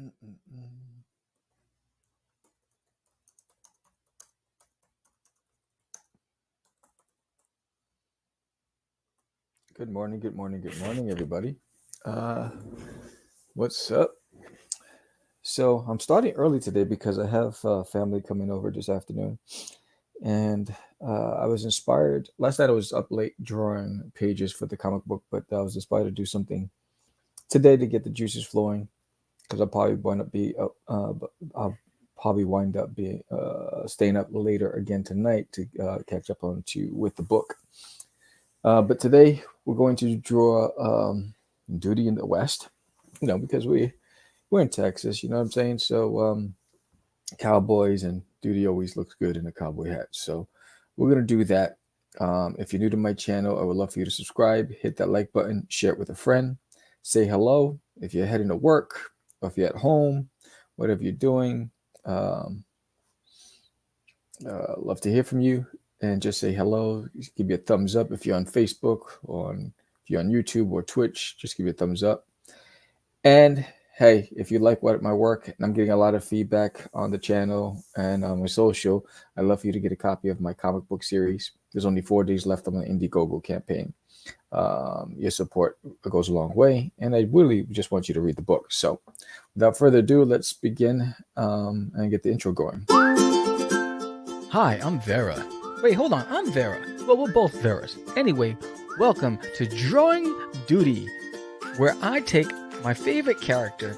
Good morning, everybody. Uh, what's up? So I'm starting early today because I have family coming over this afternoon, and I was inspired. Last night I was up late drawing pages for the comic book, but I was inspired to do something today to get the juices flowing because I'll probably wind up being staying up later again tonight to catch up on to with the book. But today we're going to draw Duty in the West, because we're in Texas, you know what I'm saying? So Cowboys and Duty always looks good in a cowboy hat. So we're gonna do that. If you're new to my channel, I would love for you to subscribe, hit that like button, share it with a friend, say hello. If you're heading to work or if you're at home, whatever you're doing, um, love to hear from you and just say hello. Just give me a thumbs up if you're on Facebook or if you're on YouTube or Twitch. Just give me a thumbs up. And hey, if you like my work, and I'm getting a lot of feedback on the channel and on my social, I'd love for you to get a copy of my comic book series. There's only 4 days left on my Indiegogo campaign. Your support goes a long way, and I really just want you to read the book. So without further ado, let's begin and get the intro going. Hi, I'm Vera. Wait, hold on, I'm Vera. Well, we're both Veras. Anyway, welcome to Drawing Duty, where I take my favorite character,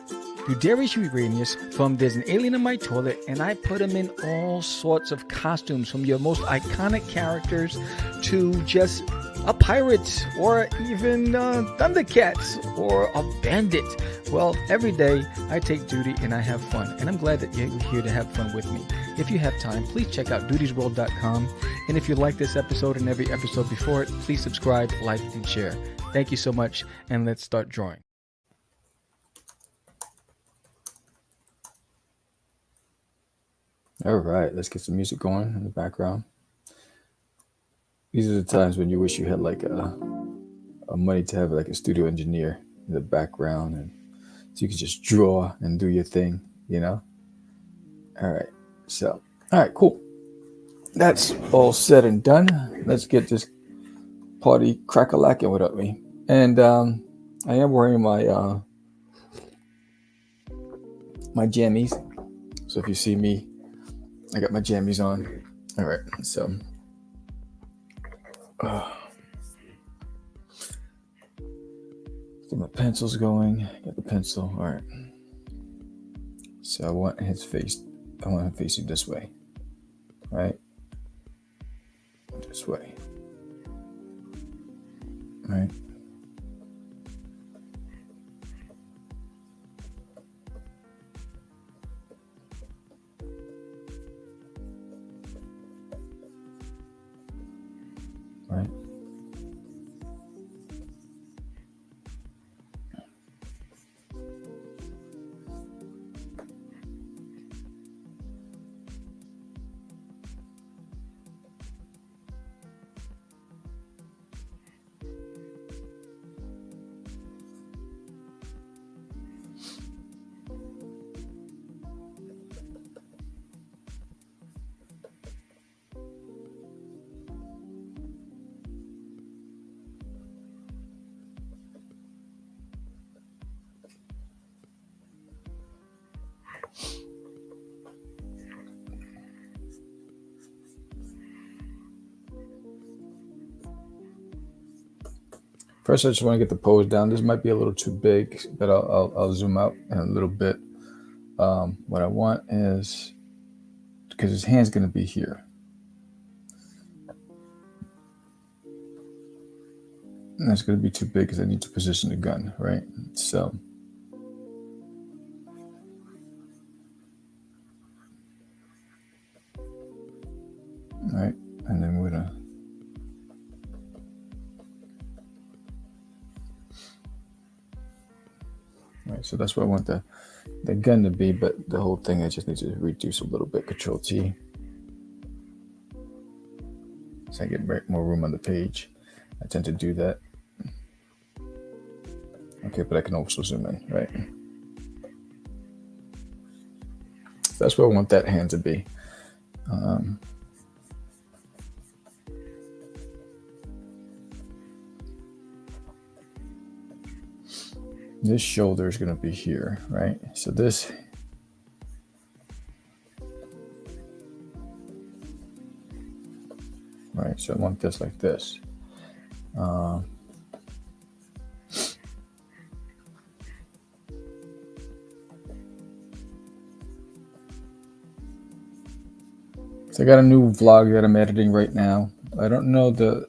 Doodie Uranius, from There's an Alien in My Toilet, and I put him in all sorts of costumes, from your most iconic characters to just a pirate, or even Thundercats, or a bandit. Well, every day I take duty and I have fun, and I'm glad that you're here to have fun with me. If you have time, please check out dudiesworld.com, and if you like this episode and every episode before it, please subscribe, like, and share. Thank you so much, and let's start drawing. All right, let's get some music going in the background. These are the times when you wish you had like a money to have like a studio engineer in the background, and so you could just draw and do your thing, All right, all right, cool. That's all said and done. Let's get this party crack-a-lacking without me. And I am wearing my my jammies. So if you see me, I got my jammies on. All right, so get my pencils going. Got the pencil. All right. So I want him facing this way, right? This way, right? Right. First, I just want to get the pose down. This might be a little too big, but I'll zoom out in a little bit. What I want is, because his hand's going to be here. And that's going to be too big because I need to position the gun, right? So, right, and then we're gonna right. So that's what I want the gun to be, but the whole thing I just need to reduce a little bit. Control T, so I get more room on the page. I tend to do that. Okay, but I can also zoom in, right? That's where I want that hand to be. This shoulder is going to be here, right? So this, right? So I want this like this. So I got a new vlog that I'm editing right now. I don't know the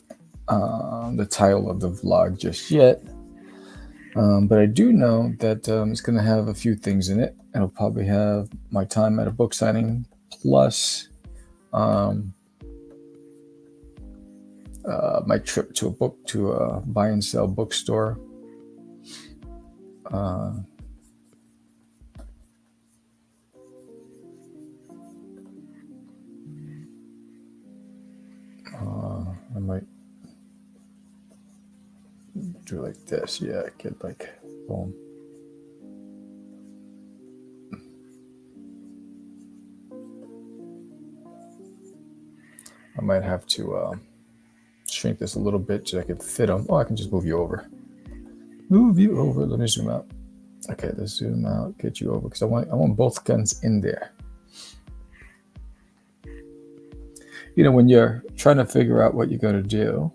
title of the vlog just yet, but I do know that it's going to have a few things in it. It'll probably have my time at a book signing, plus my trip to a buy and sell bookstore. I might do like this. Yeah, get like boom. I might have to shrink this a little bit so I can fit them. Oh, I can just move you over. Move you over. Let me zoom out. Okay, let's zoom out. Get you over because I want both guns in there. You know, when you're trying to figure out what you're going to do,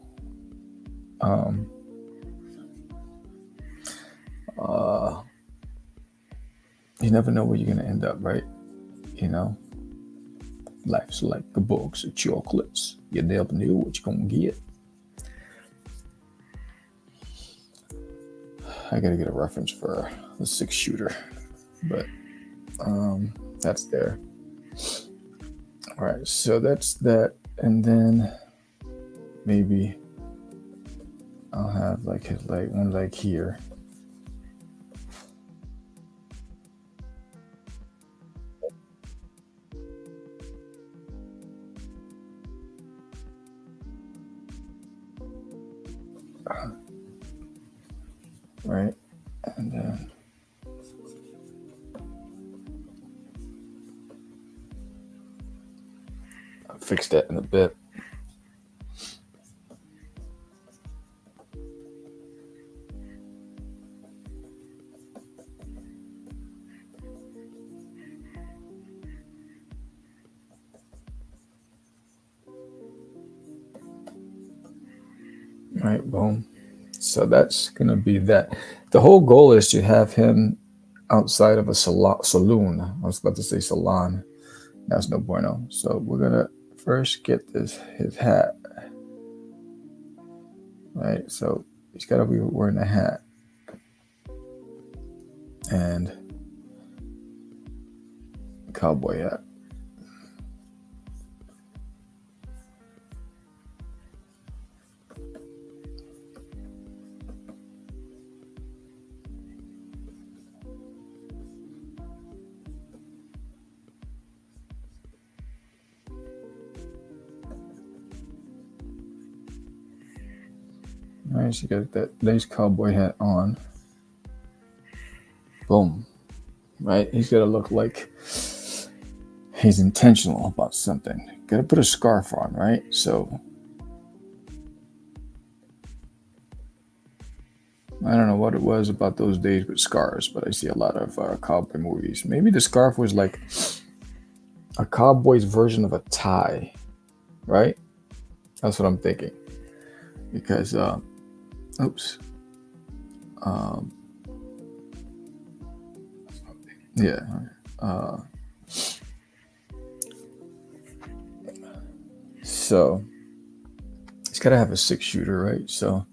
you never know where you're going to end up, right? You know, life's like a box of chocolates. You never know what you're going to get. I got to get a reference for the 6-shooter, but that's there. All right, so that's that, and then maybe I'll have like one leg here. Right, and then I'll fix that in a bit. Right, boom. So that's gonna be that. The whole goal is to have him outside of a saloon. I was about to say salon. That's no bueno. So we're gonna first get his hat. Right, so he's gotta be wearing a hat. And cowboy hat. All right, so you got that nice cowboy hat on. Boom. Right, he's got to look like he's intentional about something. Got to put a scarf on, right? So I don't know what it was about those days with scarves, but I see a lot of cowboy movies. Maybe the scarf was like a cowboy's version of a tie, right? That's what I'm thinking. Because, oops. Yeah. So he's got to have a 6-shooter, right? So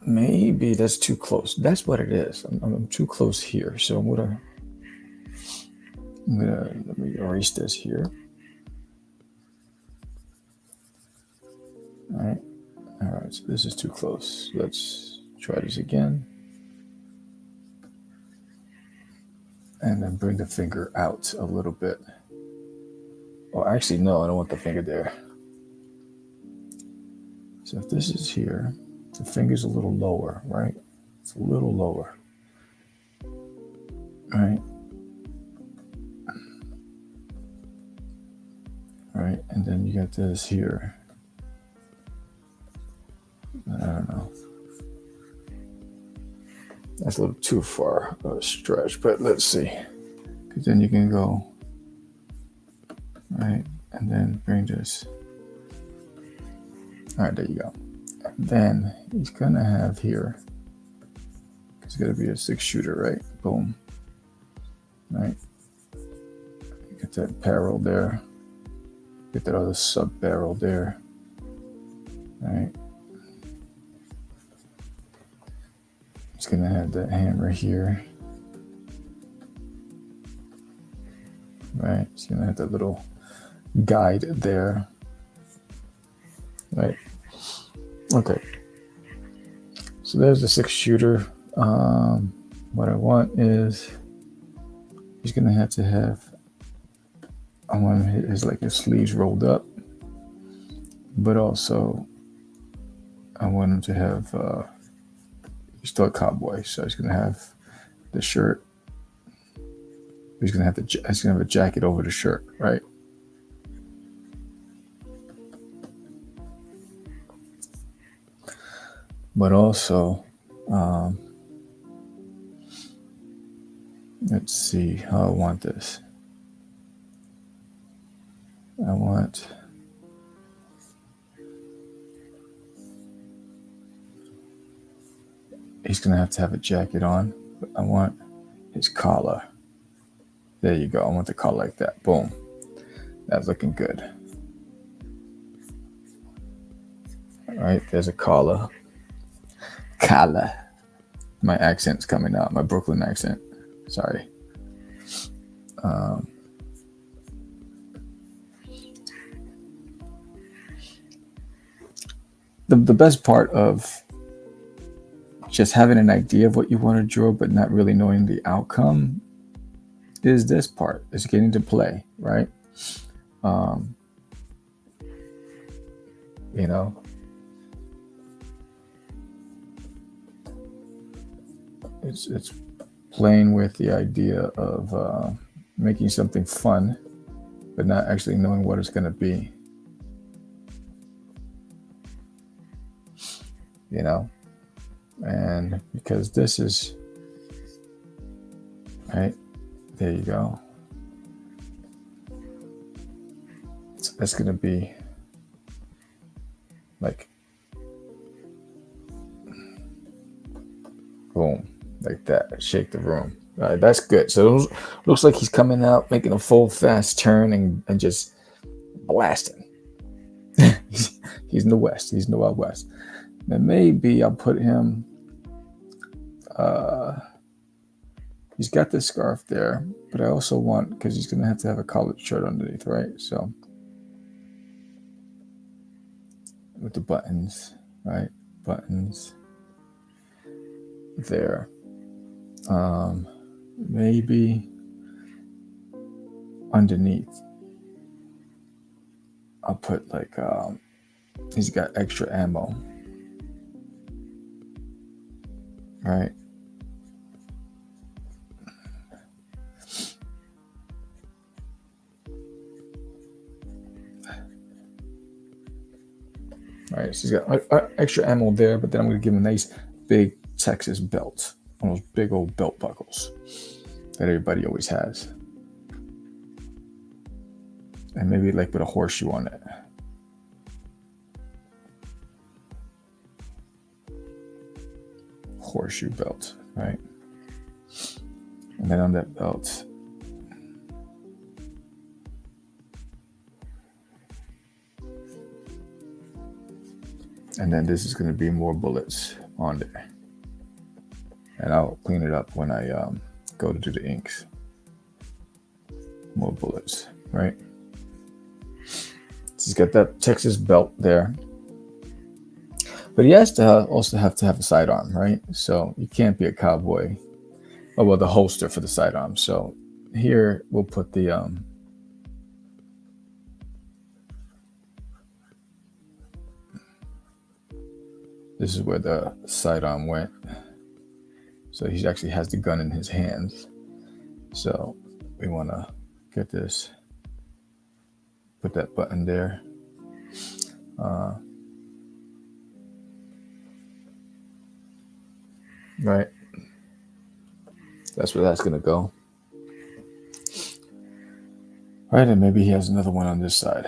maybe that's too close. That's what it is. I'm too close here. So I'm gonna let me erase this here. All right. So this is too close. Let's try this again, and then bring the finger out a little bit. Oh, actually, no, I don't want the finger there. So if this is here, the finger's a little lower, right? It's a little lower. right? Right, and then you got this here. I don't know. That's a little too far of a stretch, but let's see. Because then you can go, right, and then bring this. All right, there you go. And then he's gonna have here. It's gonna be a 6-shooter, right? Boom. Right. Get that barrel there. Get that other sub barrel there. Right. It's gonna have that hammer here. Right. It's gonna have that little guide there. Right. Okay. So there's the 6-shooter. What I want is he's gonna have to have. I want his like his sleeves rolled up, but also I want him to have. He's still a cowboy, so he's gonna have the shirt. He's gonna have a jacket over the shirt, right? But also, let's see how I want this. I want. He's gonna have to have a jacket on, but I want his collar. There you go. I want the collar like that. Boom. That's looking good. All right, there's a collar. Collar. My accent's coming out. My Brooklyn accent. Sorry. The best part of just having an idea of what you want to draw but not really knowing the outcome is this part. It's getting to play, right? You know, it's playing with the idea of making something fun but not actually knowing what it's going to be. You know, and because this is right there, you go. That's going to be like boom, like that. Shake the room. All right, that's good. So it looks like he's coming out, making a full fast turn and just blasting. He's in the West. He's in the Wild West. And maybe I'll put him. He's got this scarf there, but I also want, because he's going to have a collared shirt underneath, right? So with the buttons, right? Buttons there. Maybe underneath I'll put like he's got extra ammo, right? All right, so he's got extra ammo there, but then I'm going to give him a nice big Texas belt, one of those big old belt buckles that everybody always has. And maybe like put a horseshoe on it. Horseshoe belt, right? And then on that belt, and then this is going to be more bullets on there. And I'll clean it up when I go to do the inks. More bullets, right? So he's got that Texas belt there. But he has to also have a sidearm, right? So you can't be a cowboy. Oh, well, the holster for the sidearm. So here we'll put the this is where the sidearm went. So he actually has the gun in his hands. So we want to get this, put that button there. Right. That's where that's going to go. Right. And maybe he has another one on this side.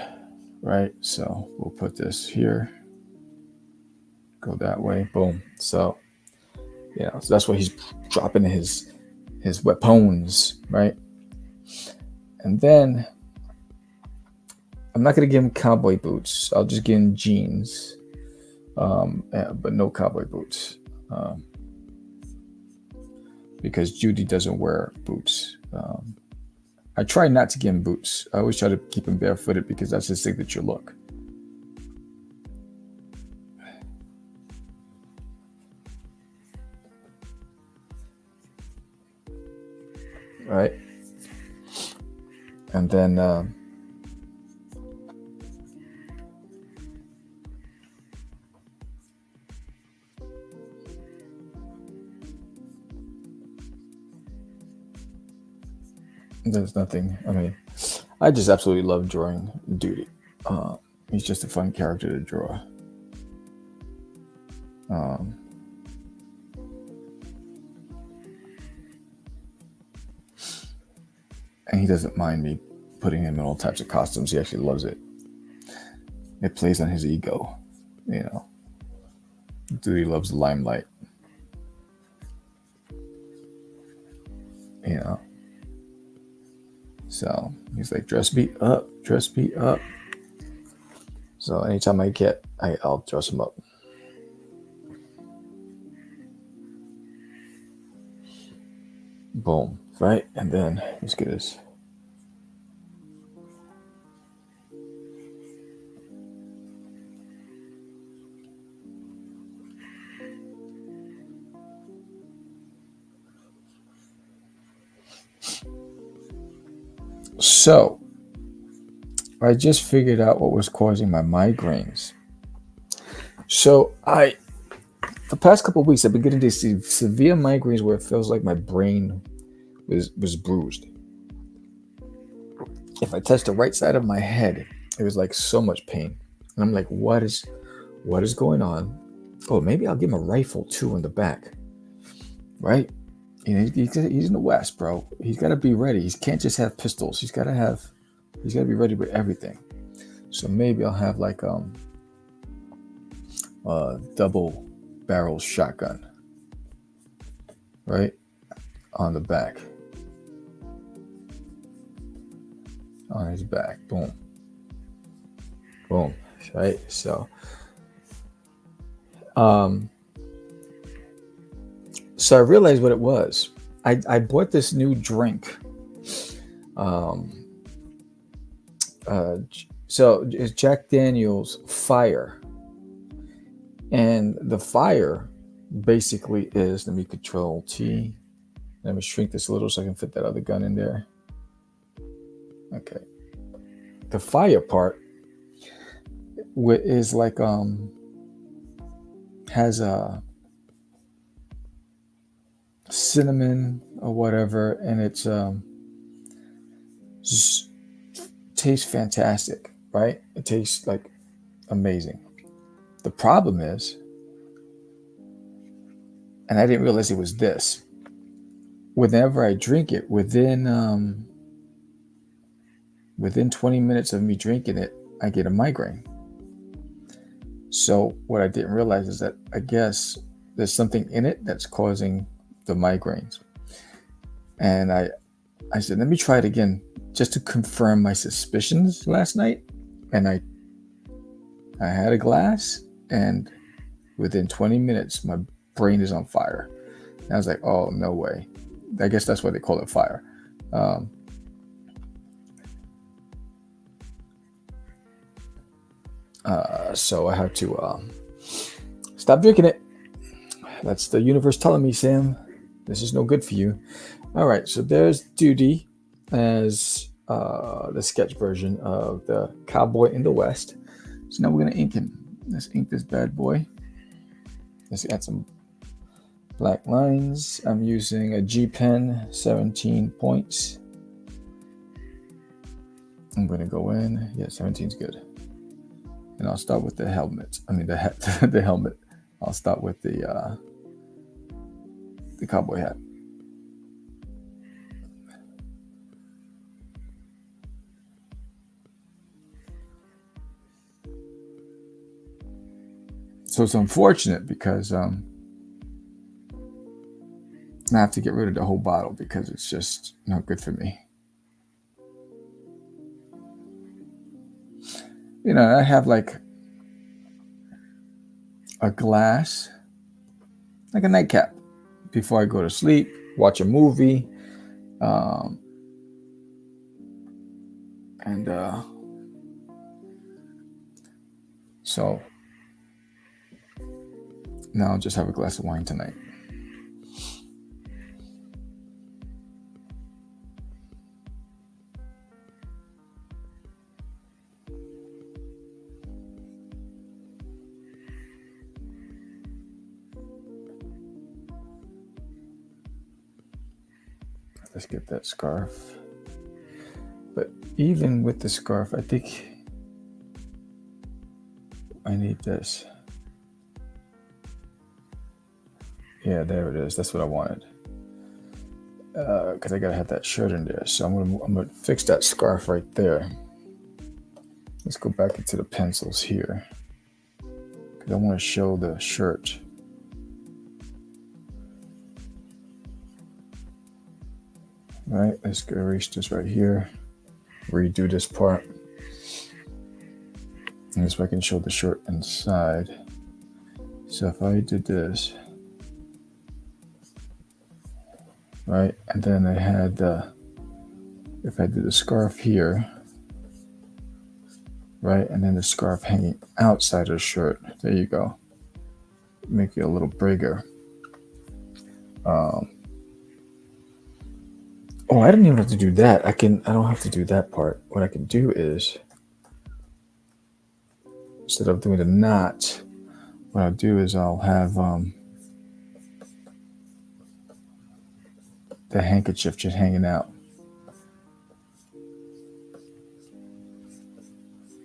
Right. So we'll put this here. Go that way. Boom. So, so that's why he's dropping his weapons. Right. And then I'm not going to give him cowboy boots. I'll just give him jeans. But no cowboy boots. Because Judy doesn't wear boots. I try not to give him boots. I always try to keep him barefooted because that's his signature look. Right? And then there's nothing. I mean, I just absolutely love drawing Doodie. He's just a fun character to draw. And he doesn't mind me putting him in all types of costumes. He actually loves it. It plays on his ego, Doodie loves the limelight. So he's like, dress me up. So anytime I'll dress him up. Boom, right? And then let's get this. So I just figured out what was causing my migraines. So the past couple of weeks, I've been getting these severe migraines where it feels like my brain was bruised. If I touched the right side of my head, it was like so much pain. And I'm like, what is going on? Oh, maybe I'll give him a rifle too in the back. Right? He's in the West, bro. He's got to be ready. He can't just have pistols. He's got to be ready with everything. So maybe I'll have like a double barrel shotgun, right, on the back, on his back. Boom, boom. Right. So, so I realized what it was. I bought this new drink. So it's Jack Daniel's Fire. And the fire basically is, let me Control T. Let me shrink this a little so I can fit that other gun in there. Okay. The fire part is like, has a cinnamon or whatever, and it's tastes fantastic, right? It tastes like amazing. The problem is, and I didn't realize it was this, whenever I drink it, within 20 minutes of me drinking it, I get a migraine. So what I didn't realize is that I guess there's something in it that's causing the migraines. And I said, let me try it again just to confirm my suspicions last night. And I had a glass, and within 20 minutes, my brain is on fire. And I was like, oh, no way. I guess that's why they call it fire. So I had to stop drinking it. That's the universe telling me, Sam, this is no good for you. All right, so there's Doodie as the sketch version of the Cowboy in the West. So now we're going to ink him. Let's ink this bad boy. Let's add some black lines. I'm using a G pen, 17 points. I'm going to go in. Yeah, 17 is good. And I'll start with the helmet. I mean, the hat, the helmet. I'll start with the cowboy hat. So it's unfortunate because I have to get rid of the whole bottle because it's just not good for me. You know, I have like a glass, like a nightcap, before I go to sleep, watch a movie, and so now I'll just have a glass of wine tonight. Let's get that scarf. But even with the scarf, I think I need this. Yeah, there it is. That's what I wanted. Because I gotta have that shirt in there. So I'm gonna fix that scarf right there. Let's go back into the pencils here. Because I want to show the shirt. All right, let's go erase this right here. Redo this part. And this way I can show the shirt inside. So if I did this, right, and then I had if I did the scarf here, right, and then the scarf hanging outside of the shirt, there you go. Make it a little bigger. Oh, I didn't even have to do that. I don't have to do that part. What I can do is, instead of doing the knot, what I'll do is I'll have the handkerchief just hanging out.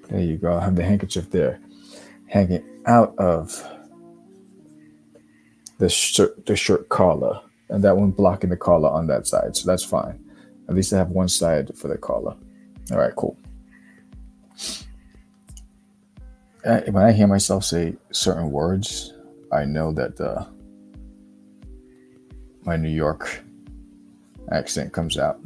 There you go. I'll have the handkerchief there, hanging out of the shirt collar, and that one blocking the collar on that side. So that's fine. At least I have one side for the collar. All right, cool. When I hear myself say certain words, I know that my New York accent comes out.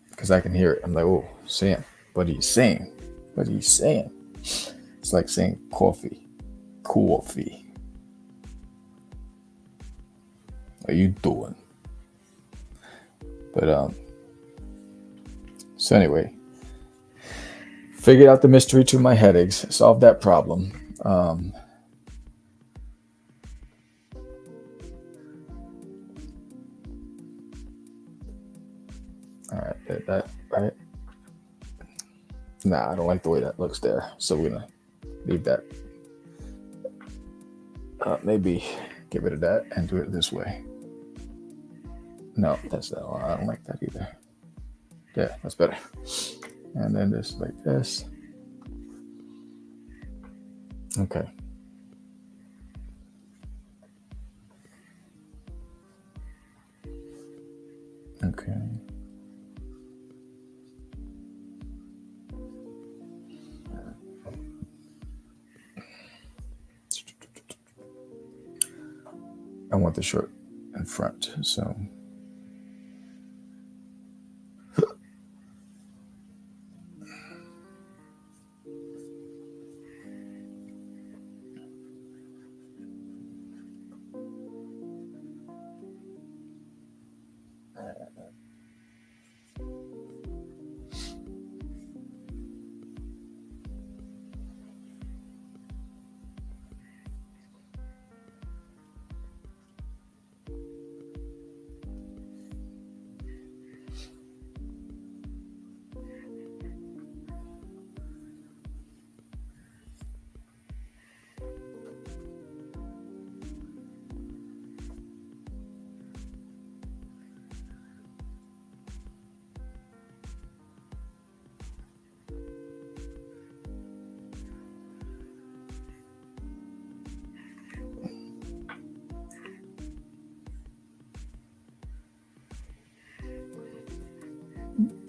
Because I can hear it. I'm like, oh, Sam, what are you saying? What are you saying? It's like saying coffee. Coffee. What are you doing? But, so anyway, figured out the mystery to my headaches, solved that problem. All right, that right? Nah, I don't like the way that looks there, so we're gonna leave that. Maybe get rid of that and do it this way. No, that's that. I don't like that either. Yeah, that's better. And then just like this. Okay. Okay. I want the shirt in front, so.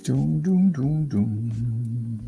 Doom, doom, doom, doom.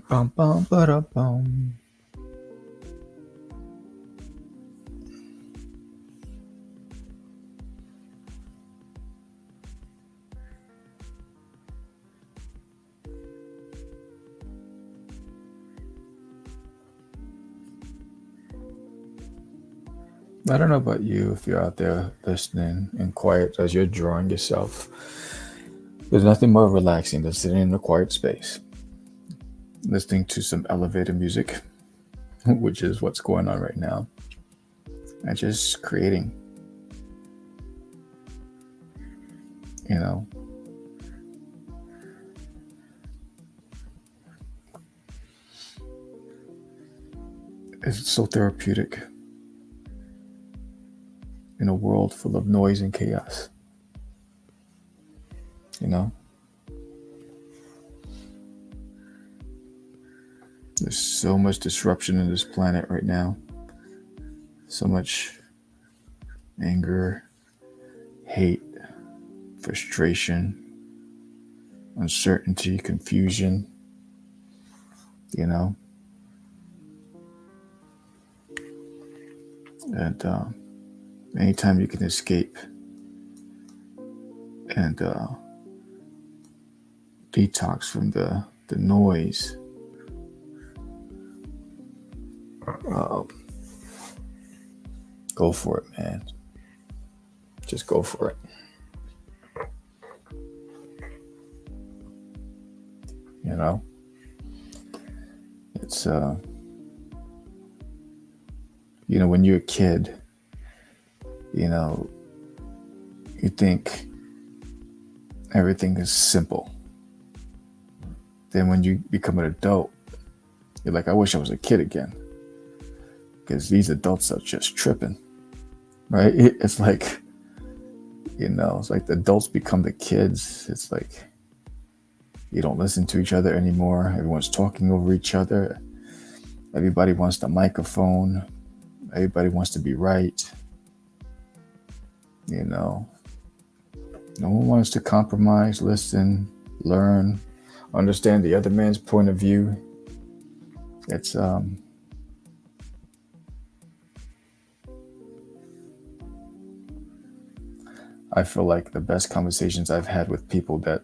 Bum, bum, ba-da-bum. I don't know about you, if you're out there listening and quiet as you're drawing yourself. There's nothing more relaxing than sitting in a quiet space, listening to some elevator music, which is what's going on right now, and just creating. You know, it's so therapeutic in a world full of noise and chaos. You know, there's so much disruption in this planet right now, so much anger, hate, frustration, uncertainty, confusion, you know. And anytime you can escape and detox from the noise, go for it, man. Just go for it. You know, it's you know, when you're a kid, you know, you think everything is simple. Then when you become an adult, you're like, I wish I was a kid again, because these adults are just tripping, right? It's like, you know, it's like the adults become the kids. It's like you don't listen to each other anymore. Everyone's talking over each other. Everybody wants the microphone. Everybody wants to be right. You know, no one wants to compromise, listen, learn, understand the other man's point of view. It's I feel like the best conversations I've had with people that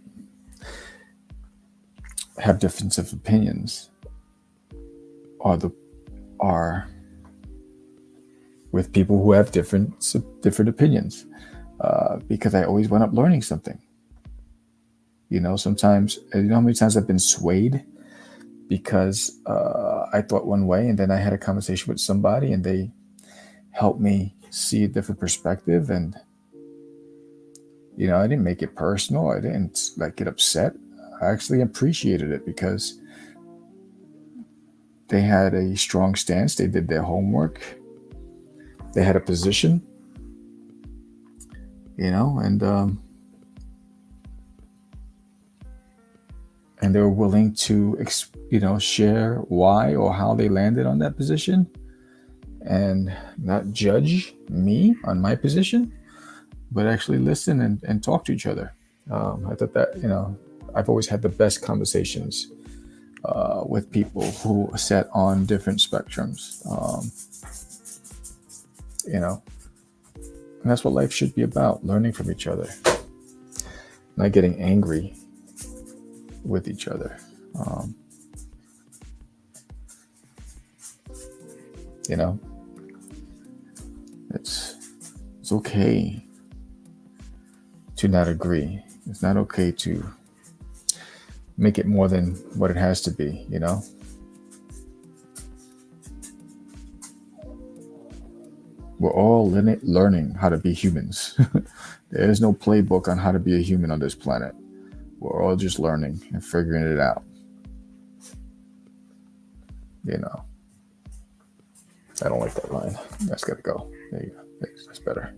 have difference of opinions are with people who have different opinions, because I always wind up learning something. You know, sometimes, you know how many times I've been swayed because I thought one way, and then I had a conversation with somebody and they helped me see a different perspective. And, you know, I didn't make it personal. I didn't like get upset. I actually appreciated it because they had a strong stance. They did their homework. They had a position, you know, and they were willing to, you know, share why or how they landed on that position. and not judge me on my position, but actually listen and talk to each other. I thought that, I've always had the best conversations with people who sat on different spectrums. You know, and that's what life should be about: learning from each other, not getting angry with each other. Um, you know, it's it's okay to not agree. It's not okay to make it more than what it has to be. We're all learning how to be humans. There is no playbook on how to be a human on this planet. We're all just learning and figuring it out. You know, I don't like that line. That's got to go. There you go. That's better.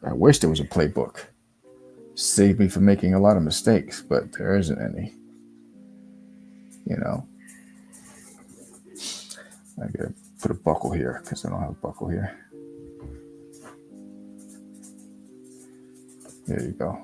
I wish there was a playbook. Save me from making a lot of mistakes, but there isn't any. I gotta put a buckle here because I don't have a buckle here. There you go.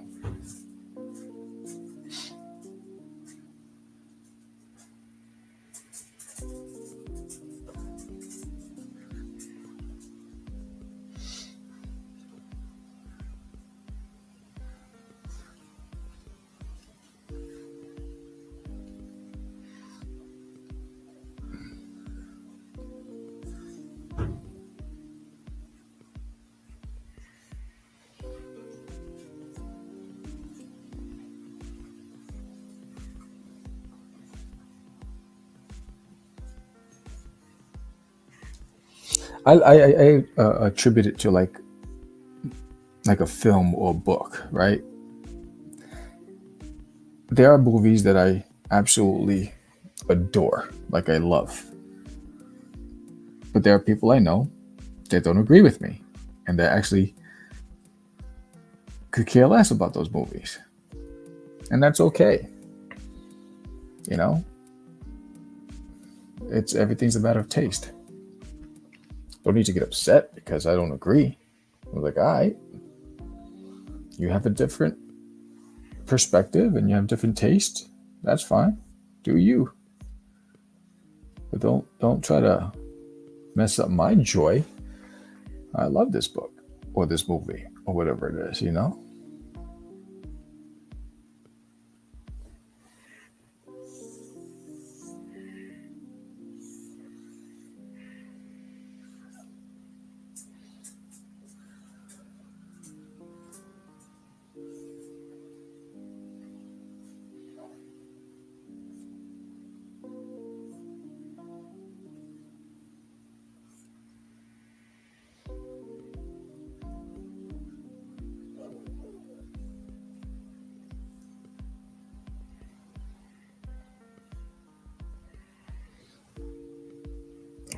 I attribute it to like a film or a book, right? There are movies that I absolutely adore, like I love. But there are people I know that don't agree with me and that actually could care less about those movies. And that's okay. You know? Everything's a matter of taste. Don't need to get upset because I don't agree. I'm like, all right, you have a different perspective and you have different taste. That's fine. Do you. But don't try to mess up my joy. I love this book or this movie or whatever it is,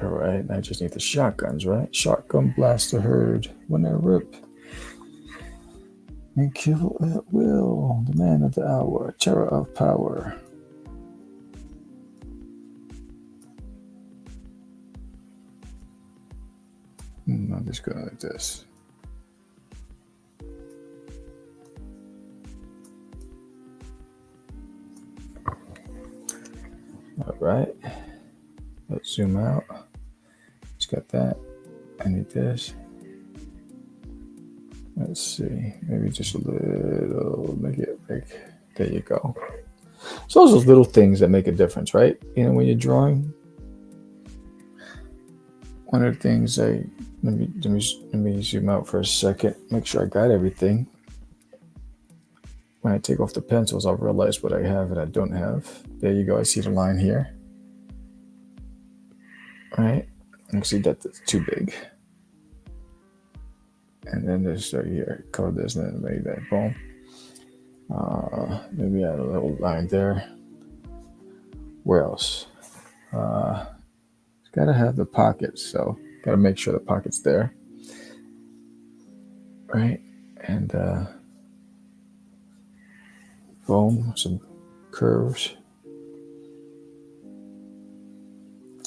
All right, I just need the shotguns, right? Shotgun blast the herd when I rip and kill at will. The man of the hour, terror of power. I'm just going like this. All right, let's zoom out. Just got that. I need this. Let's see, maybe just a little, make it big. There you go. So those little things that make a difference, right? When you're drawing, one of the things let me zoom out for a second, make sure I got everything. When I take off the pencils, I'll realize what I have and I don't have. There you go. I see the line here. All right. Actually, that's too big. And then there's right here. Color this and then make that. Boom. Maybe add a little line there. Where else? It's got to have the pockets. So got to make sure the pocket's there. Right. And boom, some curves.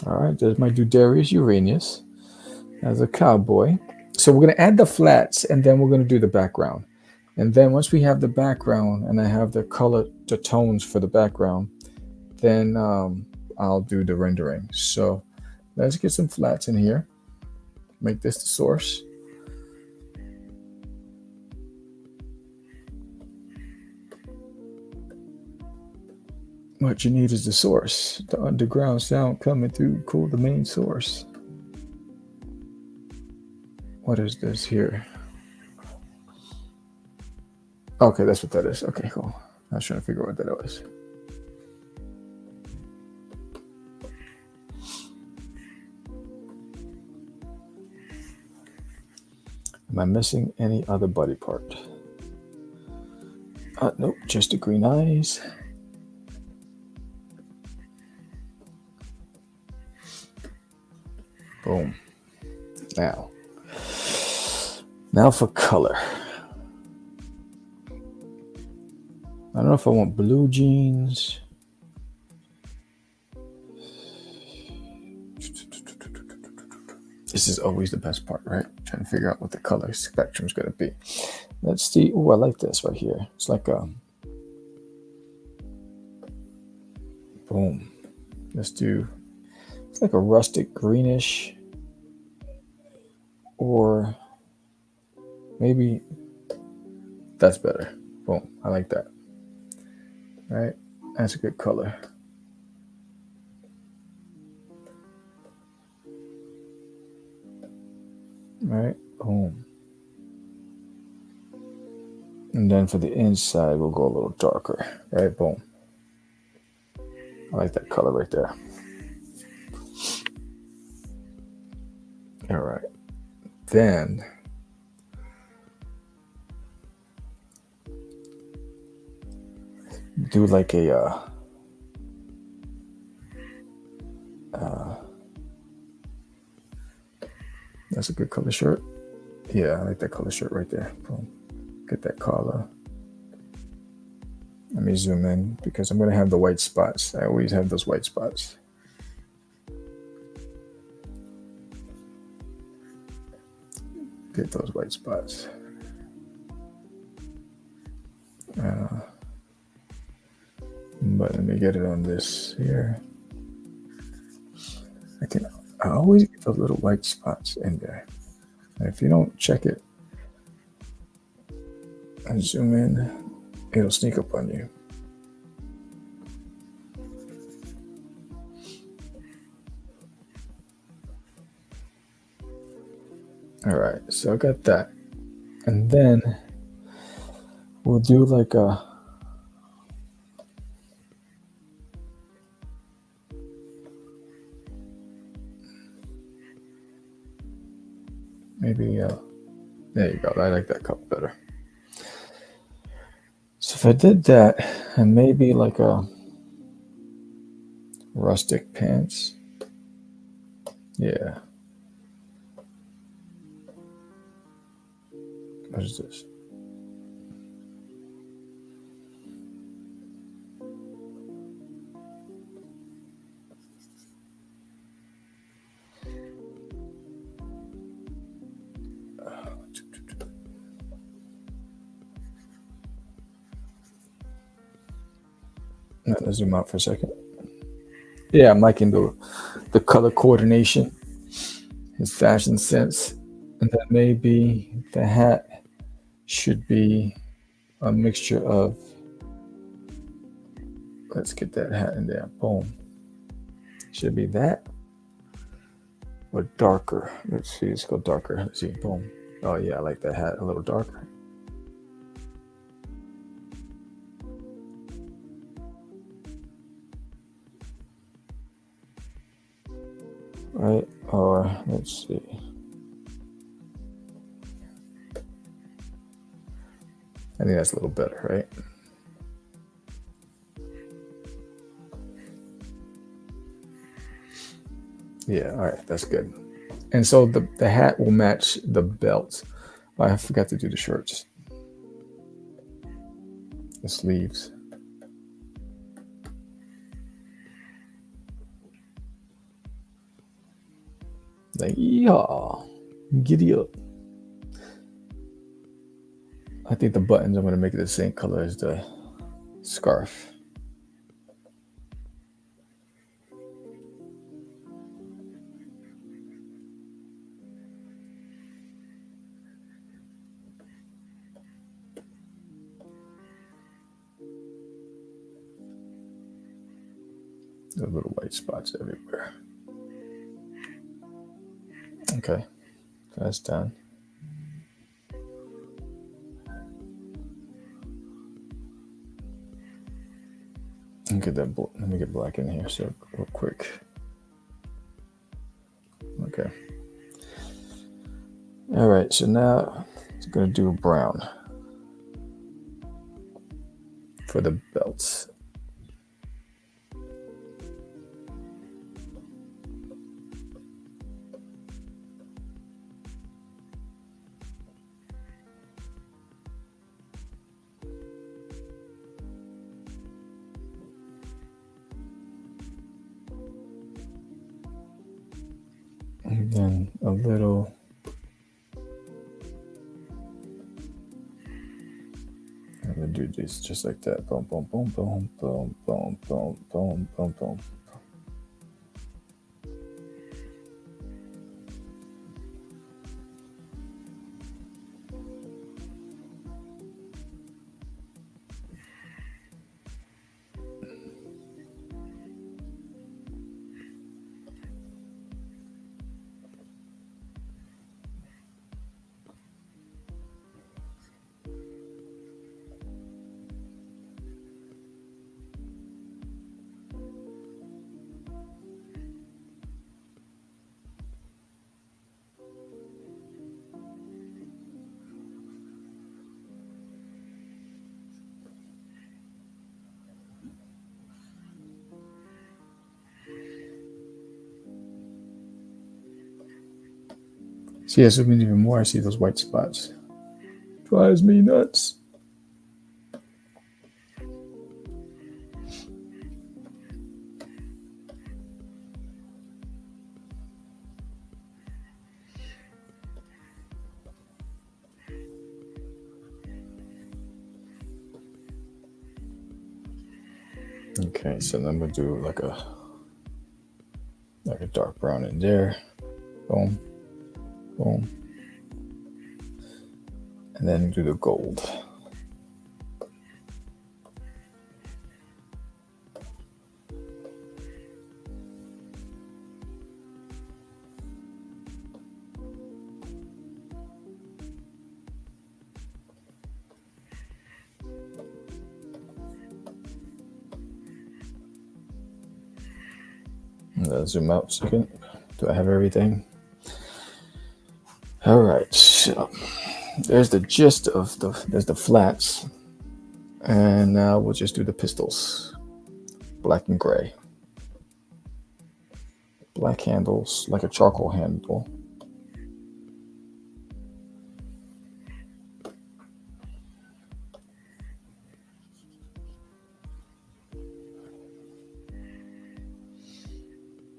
All right, there's my Dudarius Uranus as a cowboy. So we're going to add the flats, and then we're going to do the background. And then once we have the background and I have the color, the tones for the background, then I'll do the rendering. So let's get some flats in here. Make this the source. What you need is the source. The underground sound coming through. Cool, the main source. What is this here? Okay, that's what that is. Okay, cool. I was trying to figure out what that was. Am I missing any other body part? Nope, just the green eyes. Boom. Now for color. I don't know if I want blue jeans. This is always the best part, right? Trying to figure out what the color spectrum is going to be. Let's see. Oh, I like this right here. It's like a boom. Let's do. It's like a rustic greenish, or maybe that's better. Boom. I like that. All right, that's a good color. All right, boom. And then for the inside, we'll go a little darker. All right, boom. I like that color right there. All right. Then do like a that's a good color shirt. Yeah, I like that color shirt right there. Boom. Get that collar. Let me zoom in because I'm going to have the white spots. I always have those white spots. Get those white spots. But let me get it on this here. I always get those little white spots in there. And if you don't check it and zoom in, it'll sneak up on you. All right, so I got that. And then we'll do like a maybe there you go. I like that color better. So if I did that and maybe like a rustic pants. Yeah. What is this? Let's zoom out for a second. Yeah, I'm liking the color coordination, his fashion sense, and then maybe the hat should be a mixture of. Let's get that hat in there. Boom. Should be that or darker. Let's see. Let's go darker. Let's see. Boom. Oh yeah, I like that hat a little darker. Right, or let's see. I think that's a little better, right? Yeah, all right, that's good. And so the hat will match the belt. Oh, I forgot to do the shirts. The sleeves. Like, yeehaw, giddy up. I think the buttons, I'm going to make it the same color as the scarf. There's little white spots everywhere. Okay, that's done. Get that. Let me get black in here so real quick. Okay. All right. So now it's gonna do brown for the belts. And then a little. I'm gonna do this just like that. Boom, boom, boom, boom, boom, boom, boom, boom, boom, boom. See, I zoom in even more. I see those white spots. Drives me nuts. Okay, so then I'm gonna do like a dark brown in there. Boom, boom, and then do the gold. Zoom out a second. Do I have everything? All right. So there's the gist of there's the flats. And now we'll just do the pistols. Black and gray. Black handles, like a charcoal handle.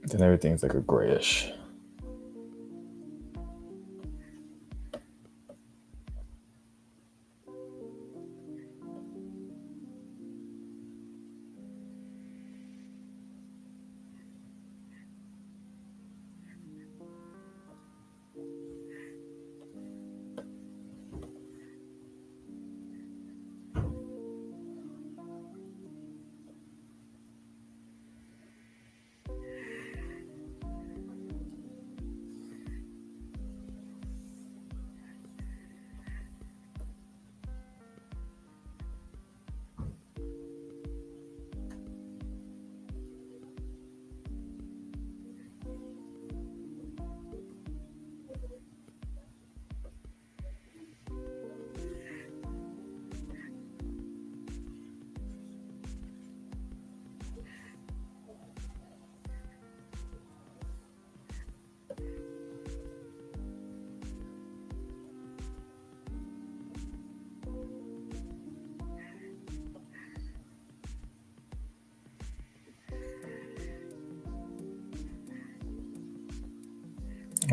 Then everything's like a grayish.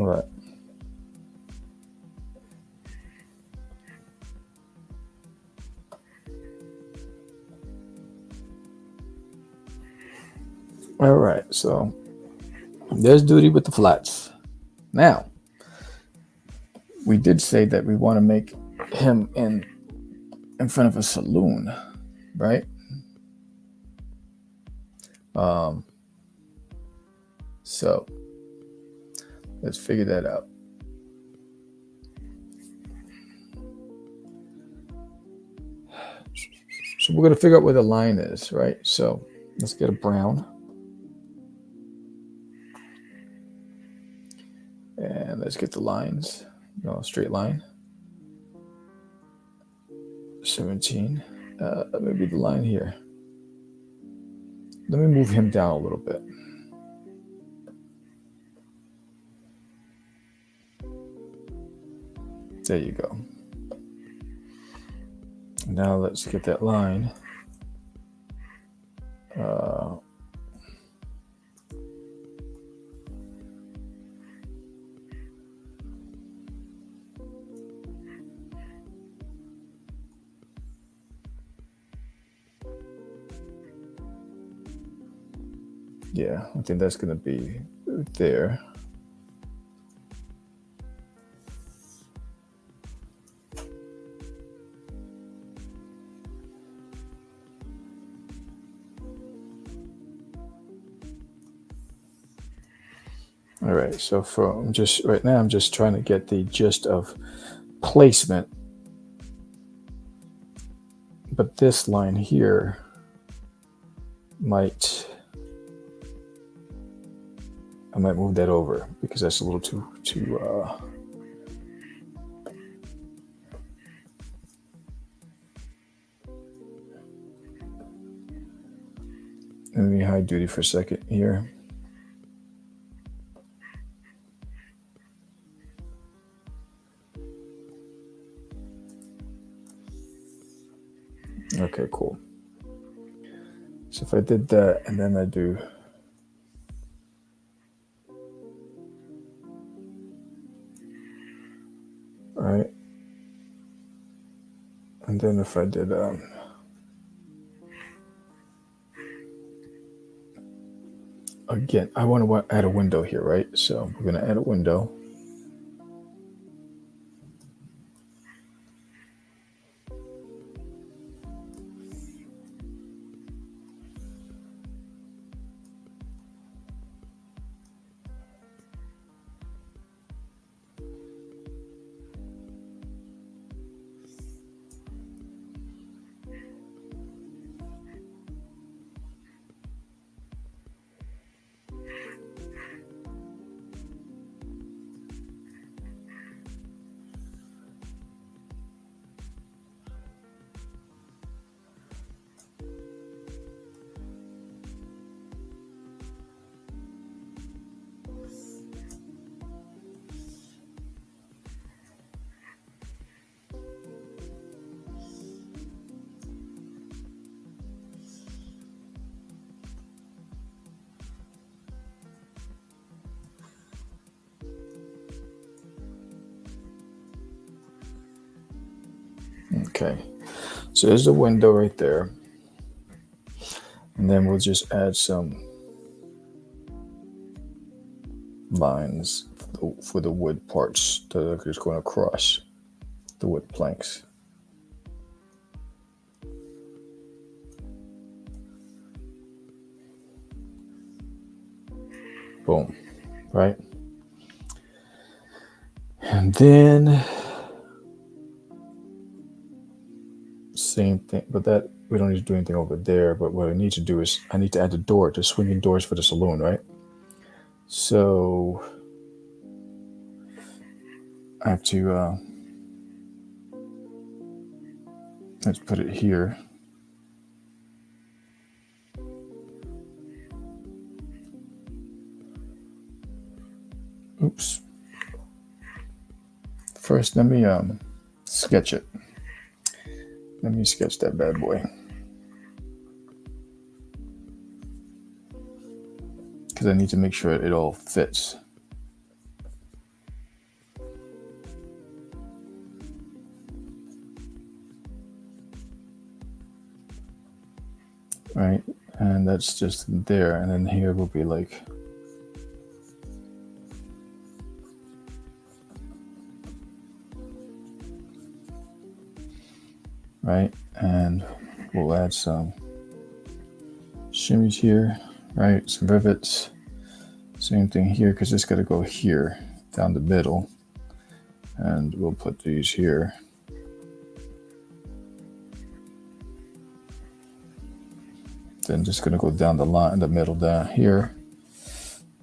Right. All right. So there's Doodie with the flats. Now, we did say that we want to make him in front of a saloon, right? So let's figure that out. So we're going to figure out where the line is, right? So let's get a brown. And let's get the lines. No, straight line. 17. Maybe the line here. Let me move him down a little bit. There you go. Now let's get that line. Yeah, I think that's going to be there. All right, so from just right now, I'm just trying to get the gist of placement. But this line here I might move that over because that's a little too let me hide Doodie for a second here. Okay, cool. So if I did that and then I do right, and then if I did again, I want to add a window here, right? So we're going to add a window. Okay, so there's the window right there. And then we'll just add some lines for the wood parts that are just going across the wood planks. Boom, right? And then same thing, but that we don't need to do anything over there. But what I need to do is I need to add the swinging doors for the saloon, right? So I have to let's put it here. Oops. First, let me sketch it. Let me sketch that bad boy. Because I need to make sure it all fits. right? And that's just there. And then here will be like, right? And we'll add some shimmies here, right? Some rivets. Same thing here, because it's got to go here down the middle. And we'll put these here. Then just gonna go down the line in the middle down here.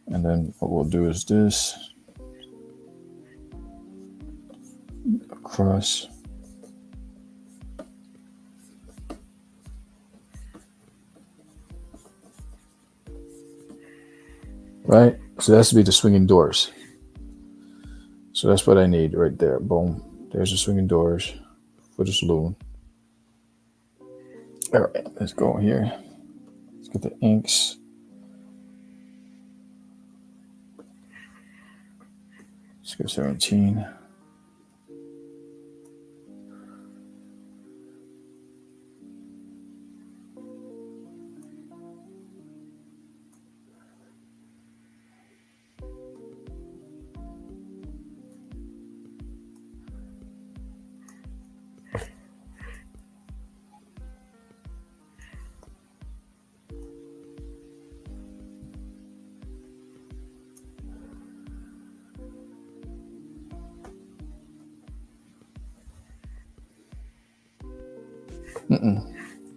And then what we'll do is this across. Right? So that's to be the swinging doors. So that's what I need right there. Boom. There's the swinging doors for the saloon. All right, let's go here. Let's get the inks. Let's go 17.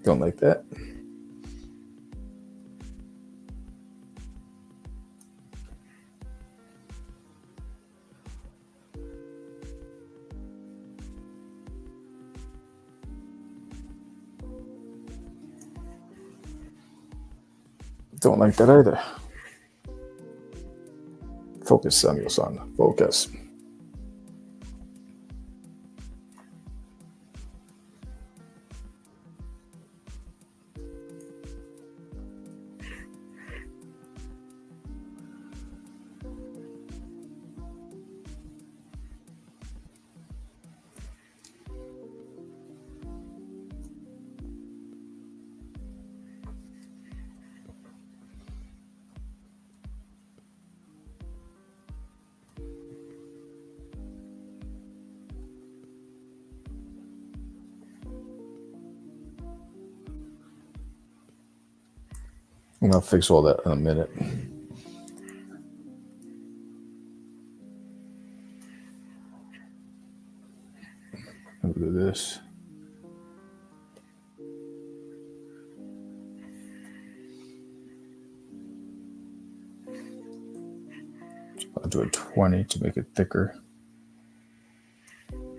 Don't like that. Don't like that either. Focus, Samuel-san. Focus. I'm gonna fix all that in a minute. Look at this. I'll do a 20 to make it thicker.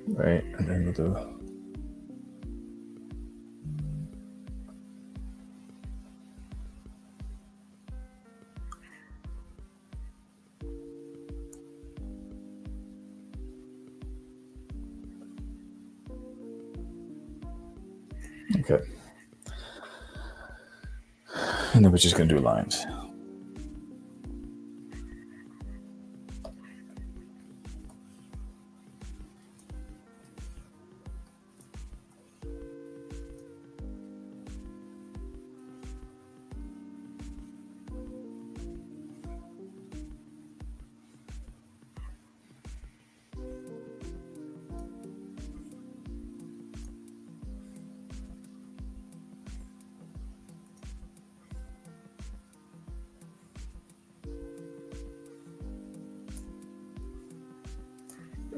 Right, and then we'll do. Okay. And then we're just going to do lines.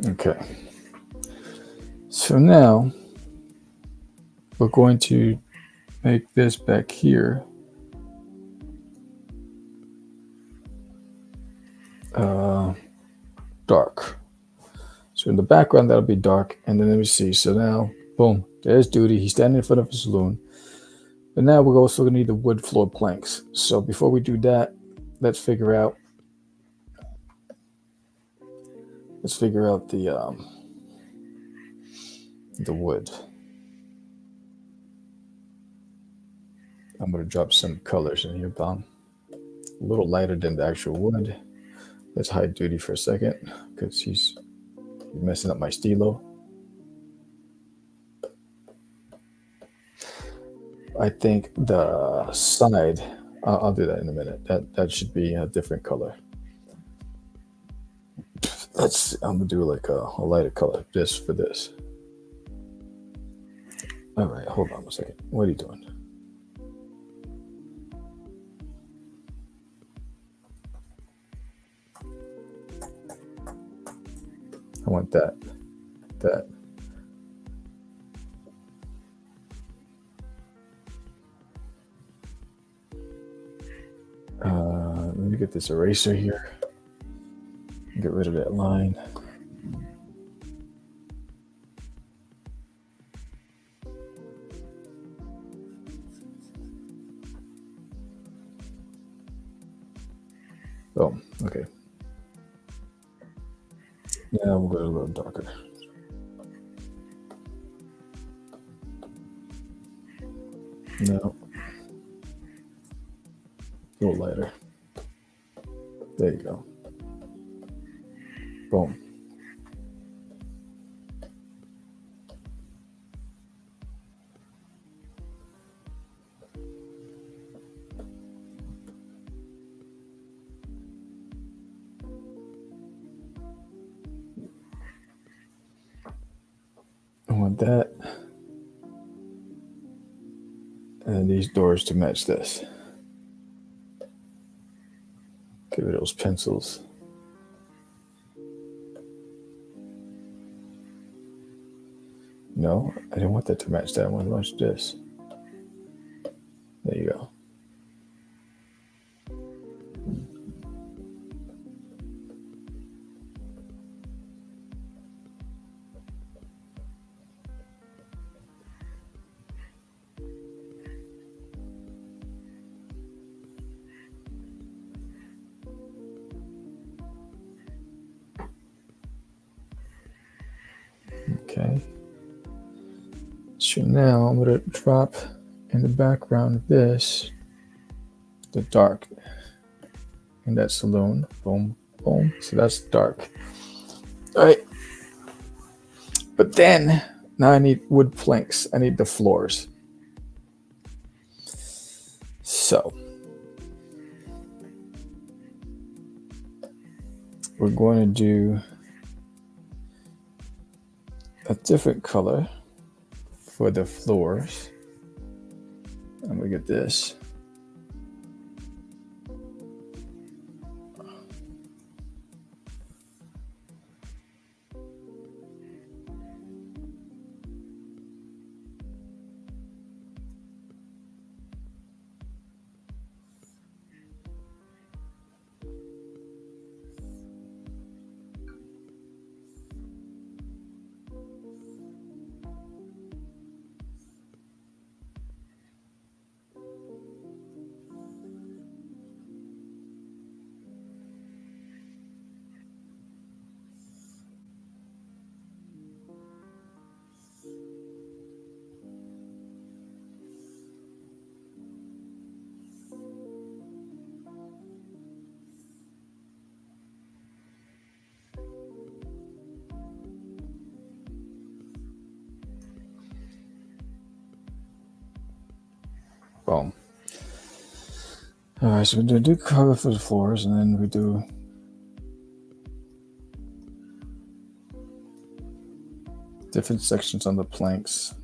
Okay. So now we're going to make this back here dark. So in the background, that'll be dark. And then let me see. So now, boom, there's Doodie. He's standing in front of the saloon. But now we're also going to need the wood floor planks. So before we do that, let's figure out the wood. I'm going to drop some colors in here, Bob. A little lighter than the actual wood. Let's hide Doodie for a second because he's messing up my stilo. I think the side, I'll do that in a minute. That should be a different color. I'm gonna do like a lighter color just for this. All right, hold on a second. What are you doing? I want that. Let me get this eraser here. Get rid of that line. Oh, okay. Yeah, we'll go a little darker. No. A little lighter. There you go. Boom. I want that. And these doors to match this. Get rid of those pencils. No, I didn't want that to match that. I want to match this. There you go. Okay. So now I'm going to drop in the background of this the dark in that saloon. Boom, boom. So that's dark. All right. But then now I need wood planks. I need the floors. So we're going to do a different color for the floors. I'm gonna get this. Boom. All right, so we do cover for the floors, and then we do different sections on the planks.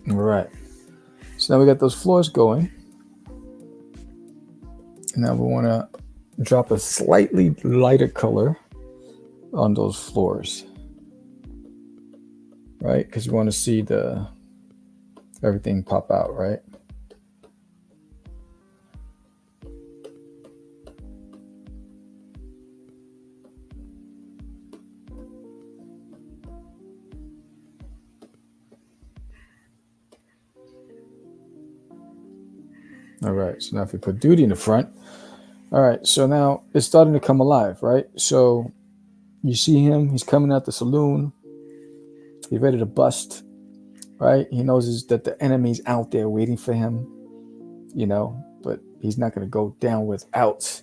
All right. So now we got those floors going. And now we want to drop a slightly lighter color on those floors, right? Because you want to see everything pop out, right? All right. So now if we put Doodie in the front, all right. So now it's starting to come alive, right? So you see him. He's coming out the saloon. He's ready to bust, right? He knows that the enemy's out there waiting for him, but he's not going to go down without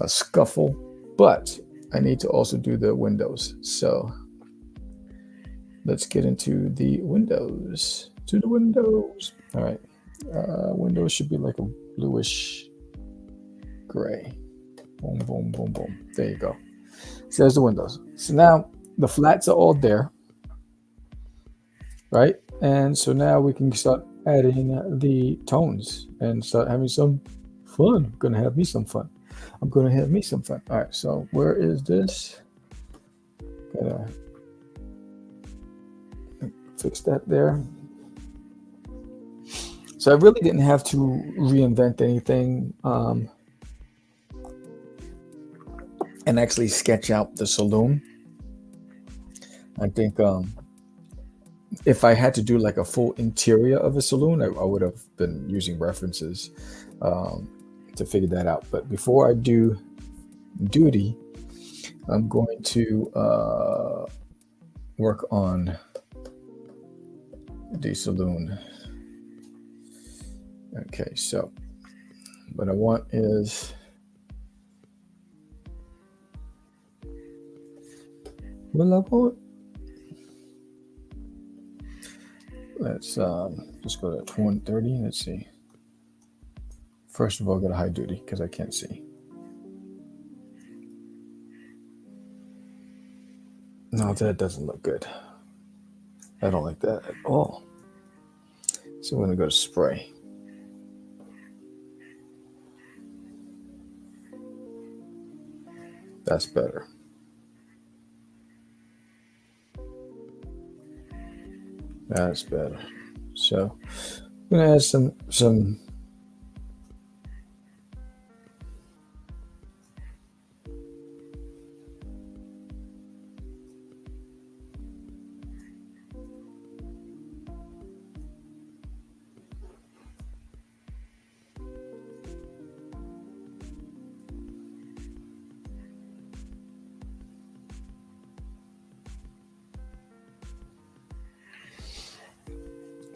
a scuffle. But I need to also do the windows. So let's get into the windows. To the windows. All right. Windows should be like a bluish gray. Boom, boom, boom, boom. There you go. So there's the windows. So now the flats are all there, right? And so now we can start adding the tones and start having some fun. I'm gonna have me some fun. All right. So where is this? Gotta fix that there. So I really didn't have to reinvent anything and actually sketch out the saloon. I think if I had to do like a full interior of a saloon, I would have been using references to figure that out. But before I do Doodie, I'm going to work on the saloon. Okay, so what I want is let's just go to 130. Let's see. First of all, go to high duty because I can't see. No, that doesn't look good. I don't like that at all. So I'm going to go to spray. That's better. That's better. So I'm going to add some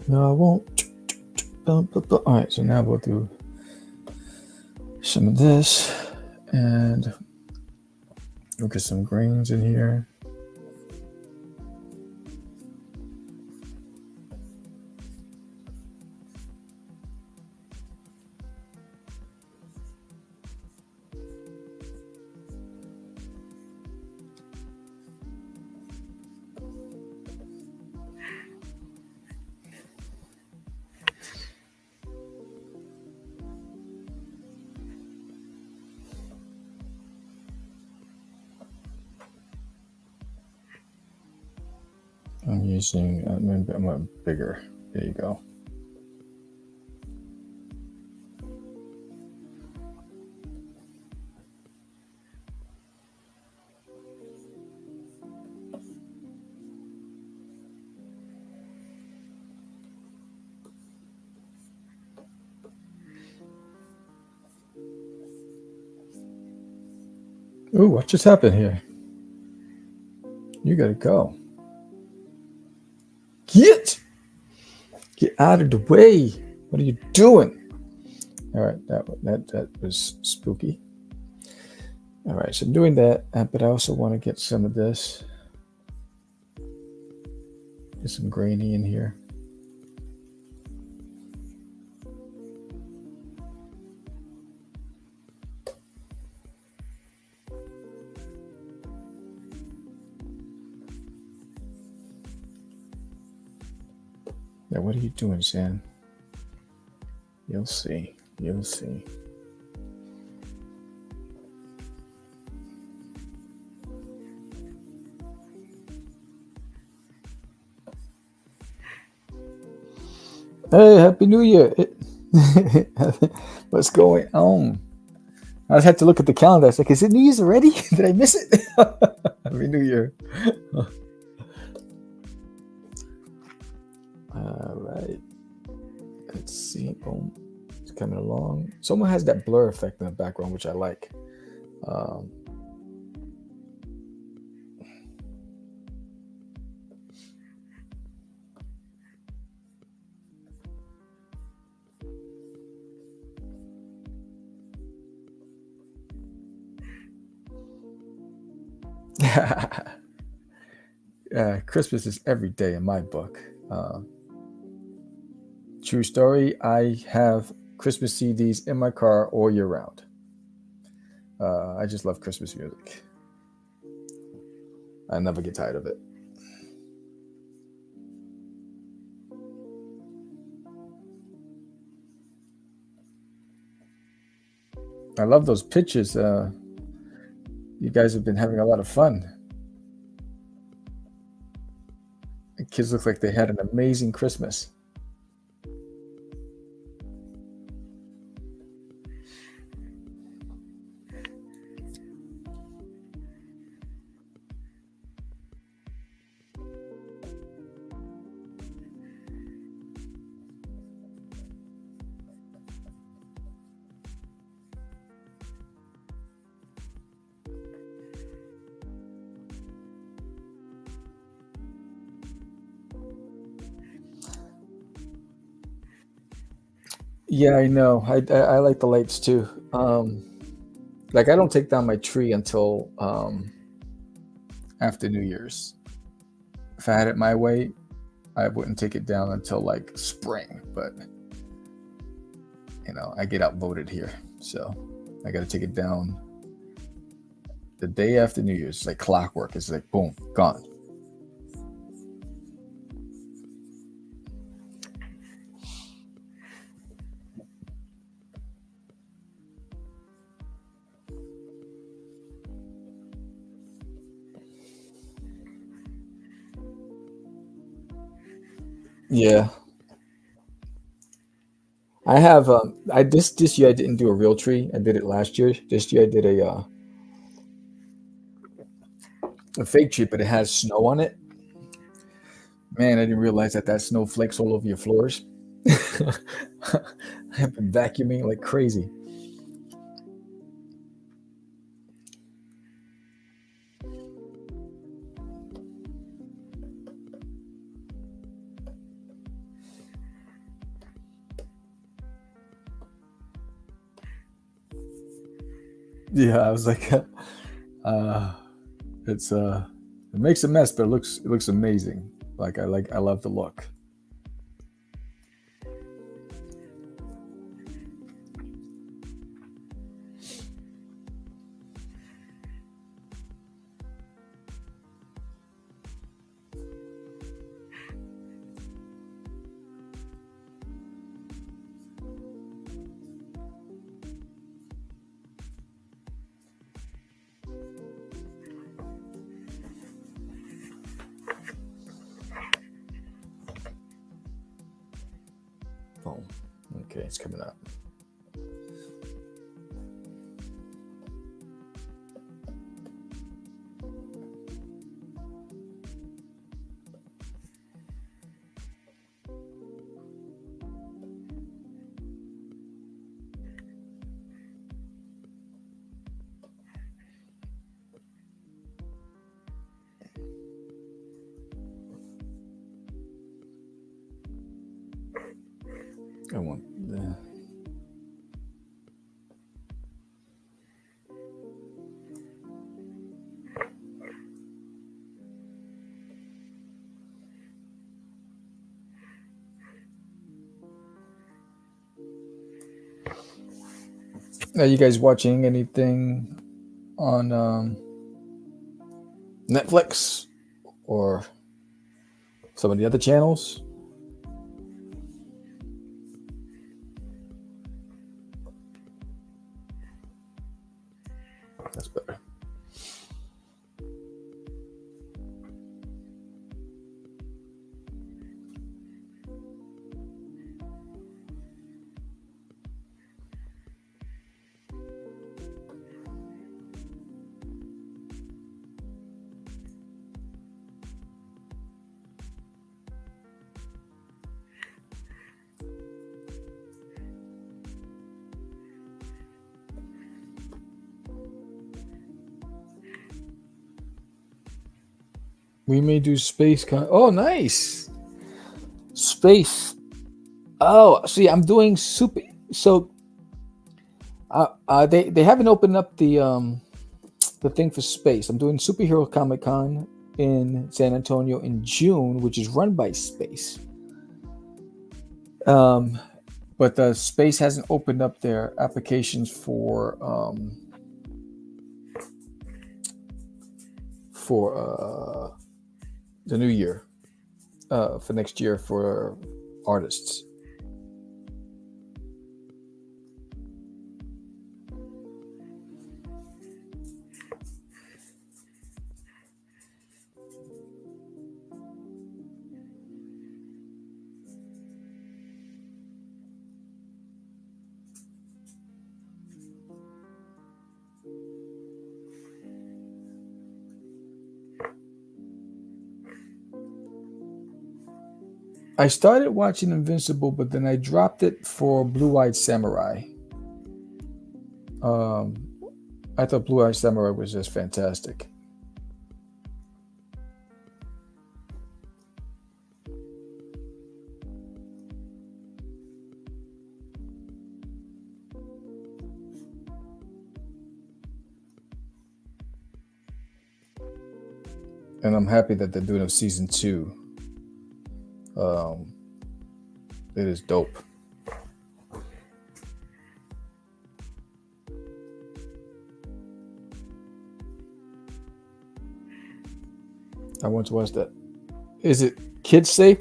No, I won't. All right, so now we'll do some of this and we'll get some greens in here. I'm using, maybe I'm a bigger. There you go. Ooh, what just happened here? You gotta go. Get out of the way. What are you doing? All right, that was spooky. All right, so I'm doing that, but I also want to get some of this. Get some grainy in here. Now, what are you doing, Sam? You'll see. You'll see. Hey, Happy New Year. What's going on? I just had to look at the calendar. I was like, is it New Year's already? Did I miss it? Happy New Year. All right. Let's see. Boom. Let's coming along. Someone has that blur effect in the background, which I like. Um, Christmas is every day in my book. Uh, True story. I have Christmas CDs in my car all year round. I just love Christmas music. I never get tired of it. I love those pictures. You guys have been having a lot of fun. The kids look like they had an amazing Christmas. Yeah, I know. I like the lights too. Like I don't take down my tree until after New Year's. If I had it my way, I wouldn't take it down until like spring. But I get outvoted here, so I got to take it down the day after New Year's. It's like clockwork. It's like boom, gone. Yeah, I have. I this year I didn't do a real tree. I did it last year. This year I did a fake tree, but it has snow on it. Man, I didn't realize that snow flakes all over your floors. I've been vacuuming like crazy. Yeah, I was like, uh, it's it makes a mess, but it looks amazing. I love the look. Oh, okay, it's coming up. I want. Are you guys watching anything on Netflix or some of the other channels? That's better. We may do space Oh, nice. Space. Oh, see, I'm doing super. So, they haven't opened up the thing for space. I'm doing Superhero Comic Con in San Antonio in June, which is run by Space. But the Space hasn't opened up their applications for the new year, for next year for artists. I started watching Invincible, but then I dropped it for Blue Eyed Samurai. Um, I thought Blue Eyed Samurai was just fantastic. And I'm happy that they're doing a season 2. Um, it is dope. I want to watch that. Is it kids safe?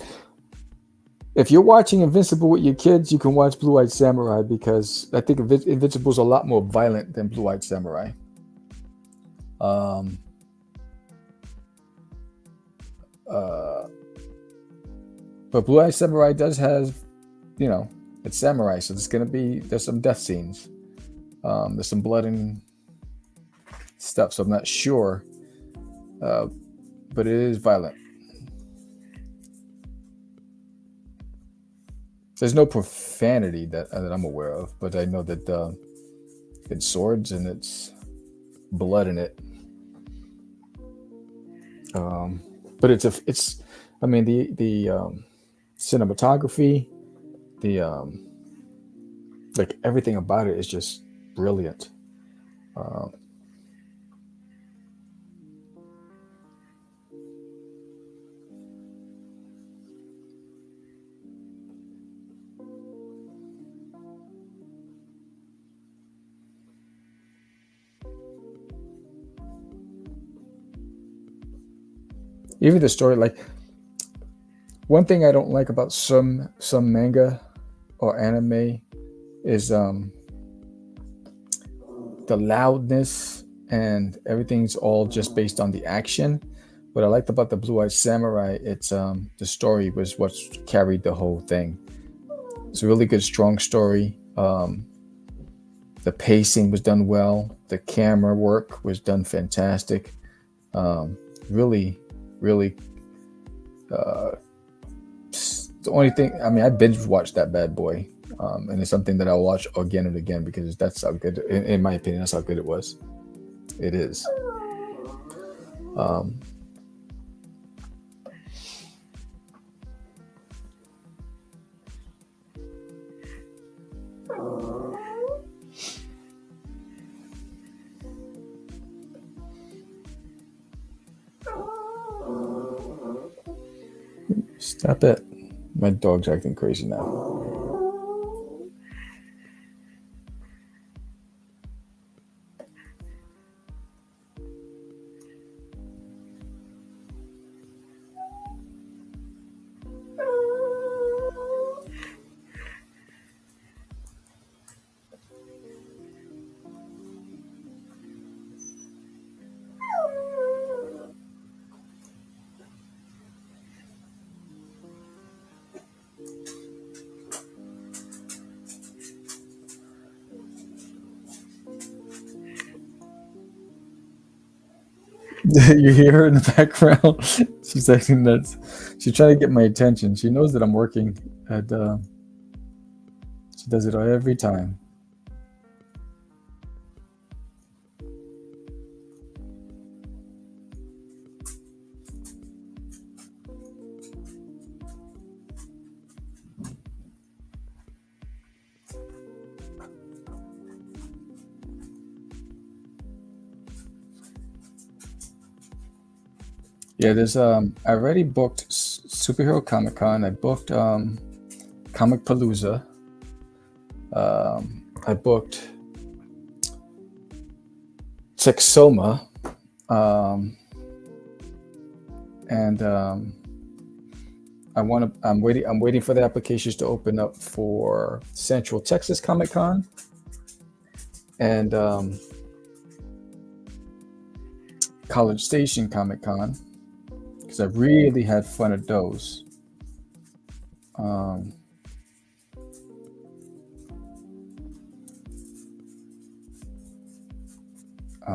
If you're watching Invincible with your kids, you can watch Blue Eyed Samurai because I think Invincible is a lot more violent than Blue Eyed Samurai. Um, uh, but Blue Eyed Samurai does have, it's samurai, so there's some death scenes. There's some blood and stuff, so I'm not sure. But it is violent. There's no profanity that I'm aware of, but I know that it's swords and it's blood in it. But I mean, the cinematography, the like everything about it is just brilliant. Um, Even the story, like one thing I don't like about some manga or anime is the loudness and everything's all just based on the action. What I liked about the Blue Eyed Samurai, it's the story was what carried the whole thing. It's a really good, strong story. The pacing was done well. The camera work was done fantastic. Really, really. The only thing, I mean, I binge watched that bad boy, and it's something that I'll watch again and again because that's how good, in my opinion, that's how good it was. It is. Um, Stop it. My dog's acting crazy now. You hear her in the background. She's acting nuts. She's trying to get my attention. She knows that I'm working, and she does it every time. Yeah, there's I already booked Superhero Comic Con. I booked Comic Palooza. I booked Texoma, um, and I'm waiting. I'm waiting for the applications to open up for Central Texas Comic Con and College Station Comic Con because I really had fun at those. Um,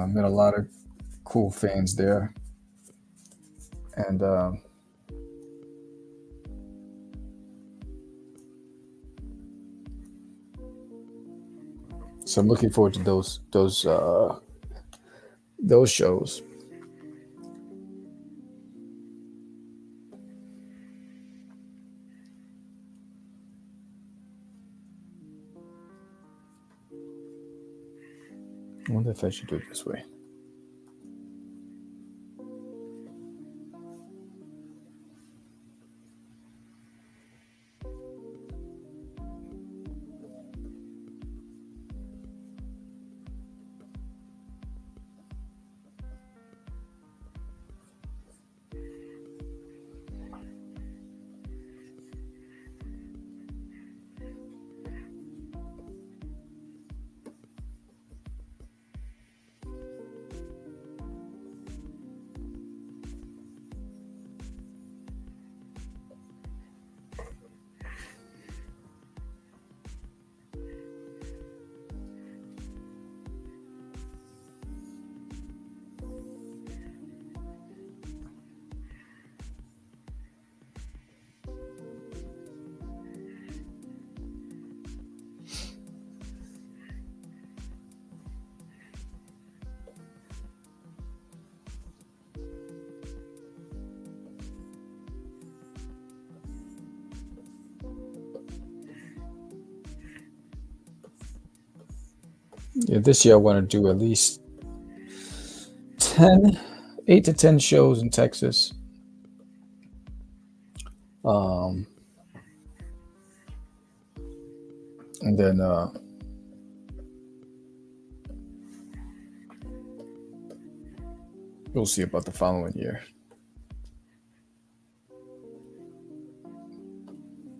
Met a lot of cool fans there, and so I'm looking forward to those shows. I wonder if I should do it this way. Yeah, this year I want to do at least 10, 8 to 10 shows in Texas. Um, and then we'll see about the following year.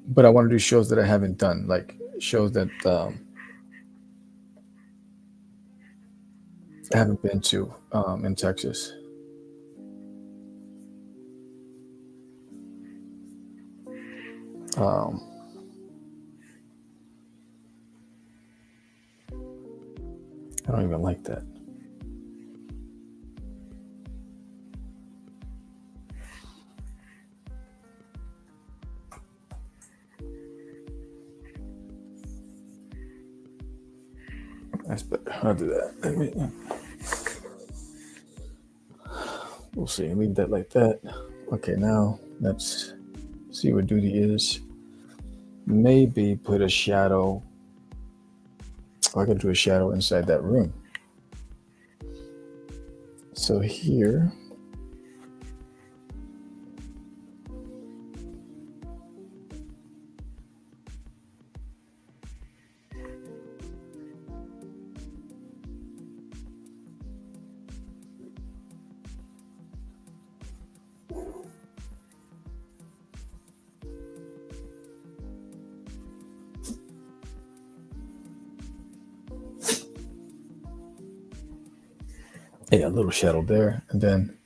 But I want to do shows that I haven't done, like shows that I haven't been to in Texas. Um, I don't even like that. That's better. I'll do that. We'll see. Leave that like that. Okay, now let's see what duty is. Maybe put a shadow. Oh, I can do a shadow inside that room. So here, yeah, a little shadow there. And then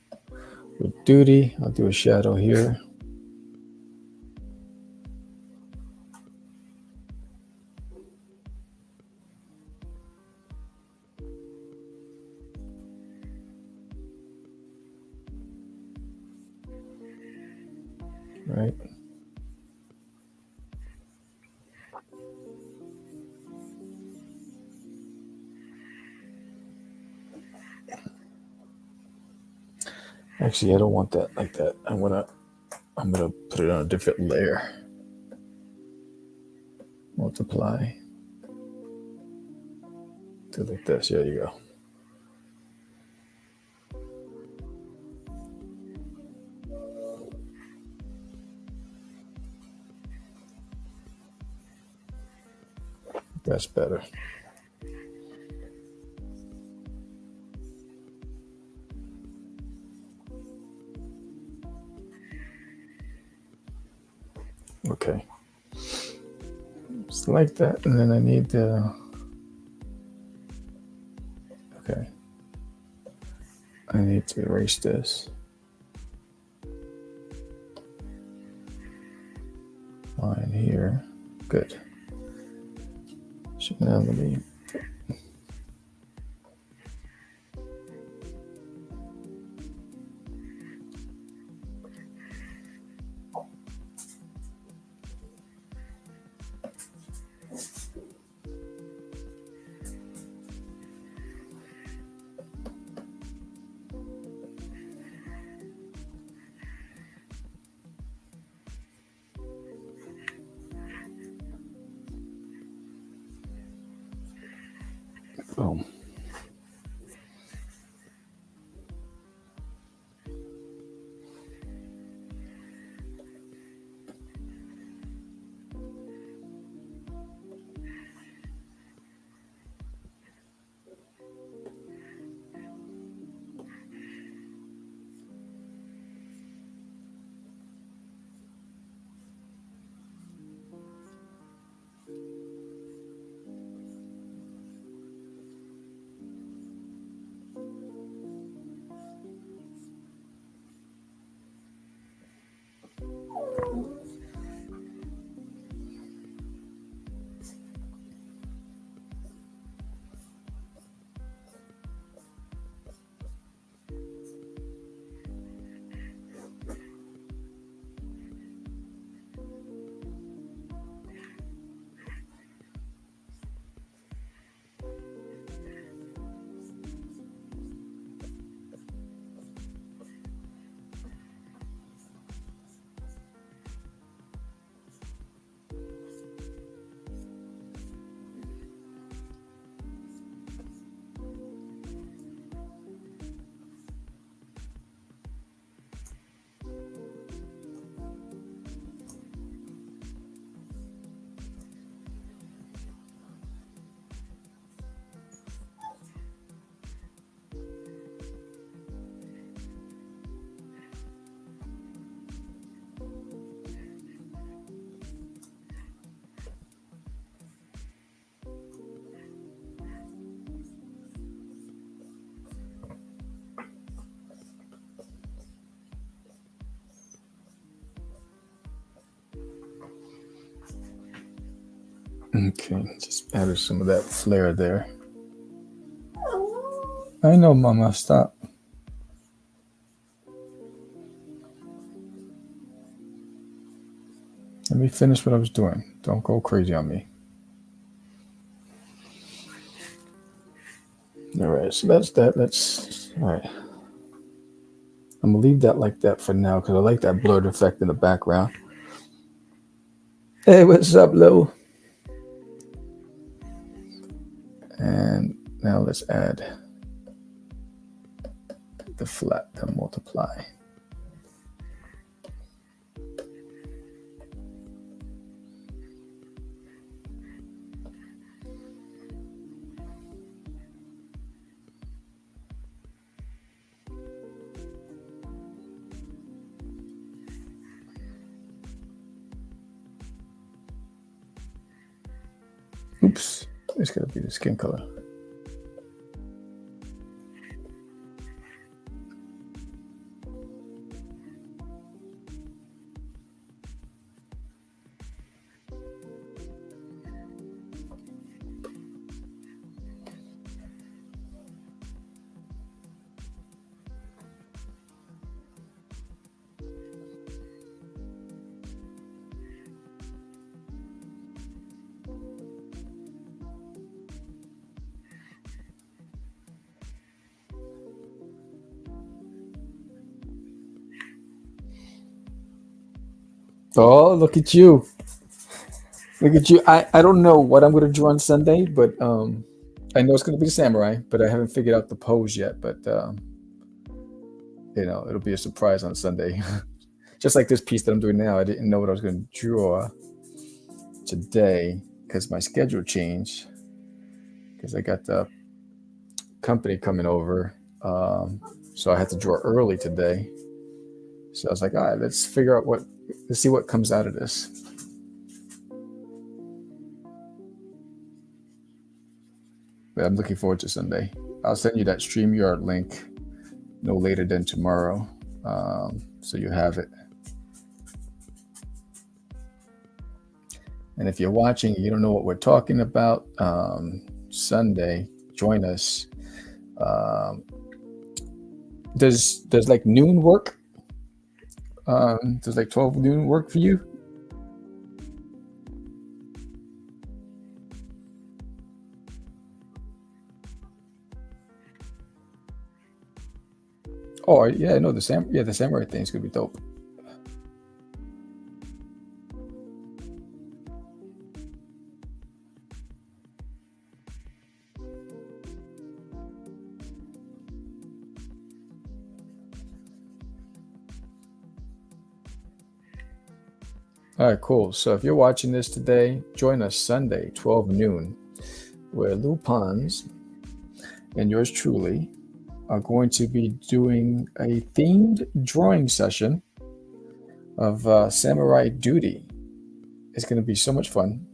with duty, I'll do a shadow here. Right. Actually, I don't want that like that. I'm gonna put it on a different layer. Multiply. Do like this. There you go. That's better. Okay. Just like that. And then I need the. Okay. I need to erase this. Line here. Good. So now let me. Boom. Okay, just added some of that flair there. I know, Mama, stop. Let me finish what I was doing. Don't go crazy on me. All right, so that's that. Let's, all right. I'm gonna leave that like that for now because I like that blurred effect in the background. Hey, what's up, Lou? And now let's add the flat, the multiply. Oops, it's gonna be the skin color. Oh, look at you. Look at you. I don't know what I'm going to draw on Sunday, but I know it's going to be the samurai, but I haven't figured out the pose yet. But, you know, it'll be a surprise on Sunday. Just like this piece that I'm doing now. I didn't know what I was going to draw today. because my schedule changed because I got the company coming over. So I had to draw early today. So I was like, all right, let's figure out let's see what comes out of this. But I'm looking forward to Sunday. I'll send you that StreamYard link no later than tomorrow. So you have it. And if you're watching and you don't know what we're talking about, Sunday, join us. Does like noon work? Does like 12 noon work for you? Oh yeah, no, the samurai thing is gonna be dope. All right, cool. So if you're watching this today, join us Sunday, 12 noon, where Lupans and yours truly are going to be doing a themed drawing session of Samurai Doodie. It's going to be so much fun.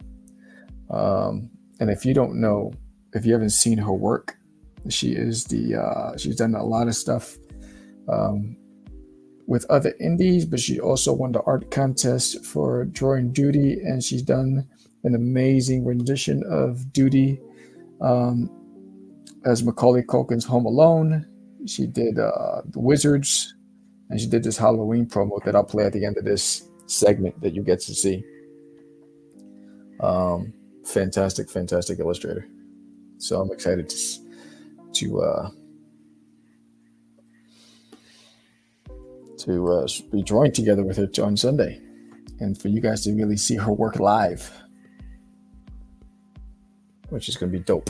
And if you don't know, if you haven't seen her work, she's done a lot of stuff with other indies, but she also won the art contest for drawing Doodie, and she's done an amazing rendition of Doodie as Macaulay Culkin's Home Alone. She did The Wizards, and she did this Halloween promo that I'll play at the end of this segment that you get to see. Fantastic illustrator. So I'm excited to be drawing together with her on Sunday, and for you guys to really see her work live, which is going to be dope.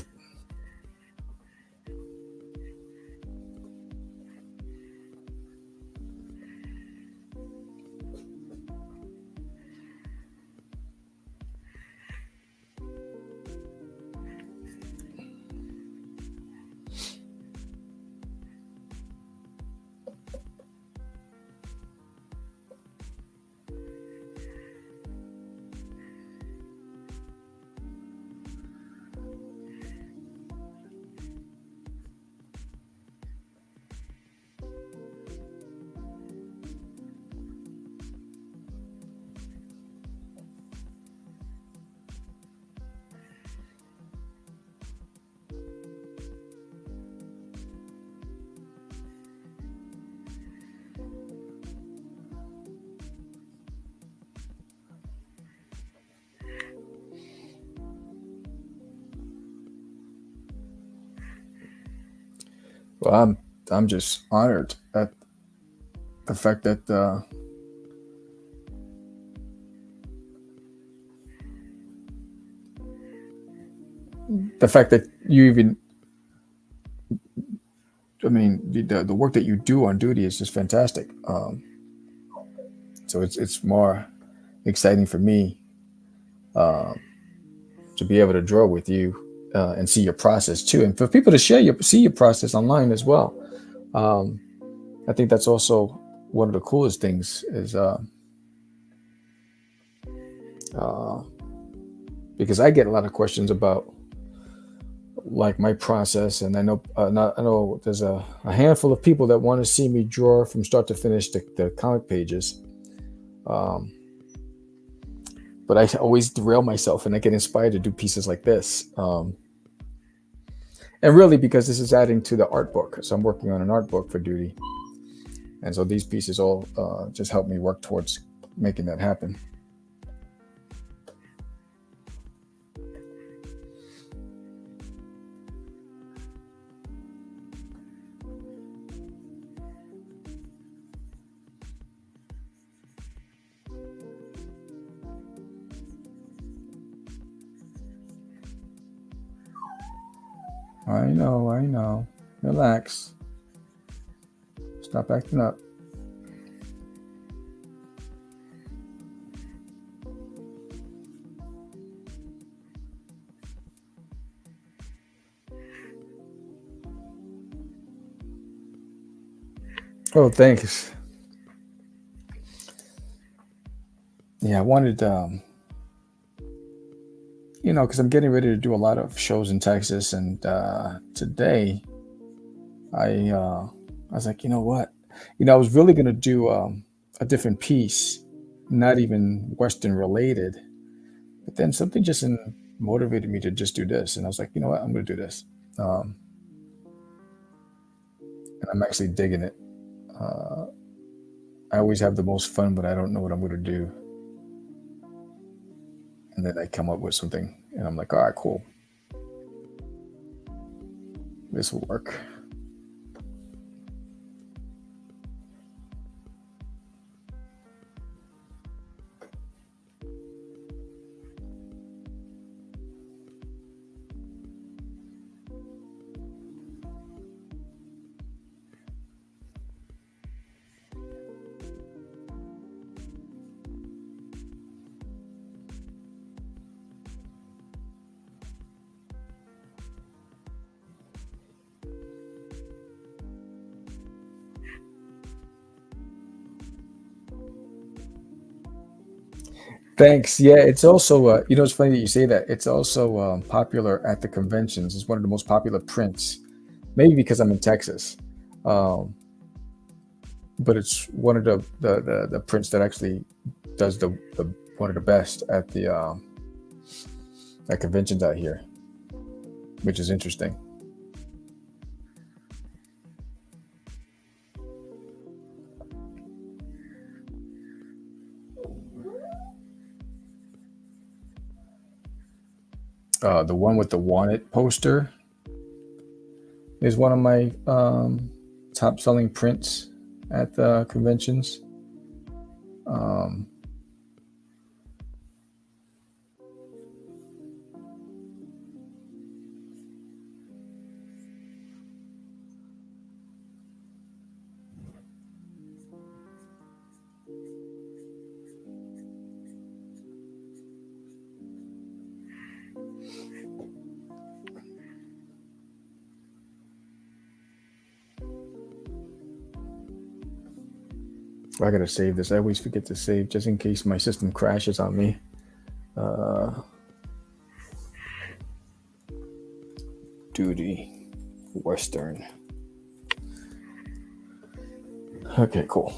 Well, I'm just honored at the fact that you even, I mean, the work that you do on Doodie is just fantastic. So it's more exciting for me to be able to draw with you and see your process too, and for people to see your process online as well. I think that's also one of the coolest things is because I get a lot of questions about like my process, and I know there's a handful of people that want to see me draw from start to finish the comic pages. But I always derail myself and I get inspired to do pieces like this. And really because this is adding to the art book. So I'm working on an art book for Doodie. And so these pieces all just help me work towards making that happen. I know. Relax. Stop acting up. Oh, thanks. Yeah, I wanted, because I'm getting ready to do a lot of shows in Texas, and today I was like, you know what? I was really gonna do a different piece, not even Western related, but then something just motivated me to just do this, and I was like, you know what? I'm gonna do this, um, and I'm actually digging it. Uh, I always have the most fun, but I don't know what I'm gonna do, and then I come up with something, and I'm like, all right, cool, this will work. Thanks. Yeah, it's also it's funny that you say that. It's also popular at the conventions. It's one of the most popular prints. Maybe because I'm in Texas, um, but it's one of the prints that actually does the one of the best at conventions out here, which is interesting. The one with the wanted poster is one of my top selling prints at the conventions. Um, I gotta save this. I always forget to save just in case my system crashes on me. Uh, Duty Western. Okay, cool.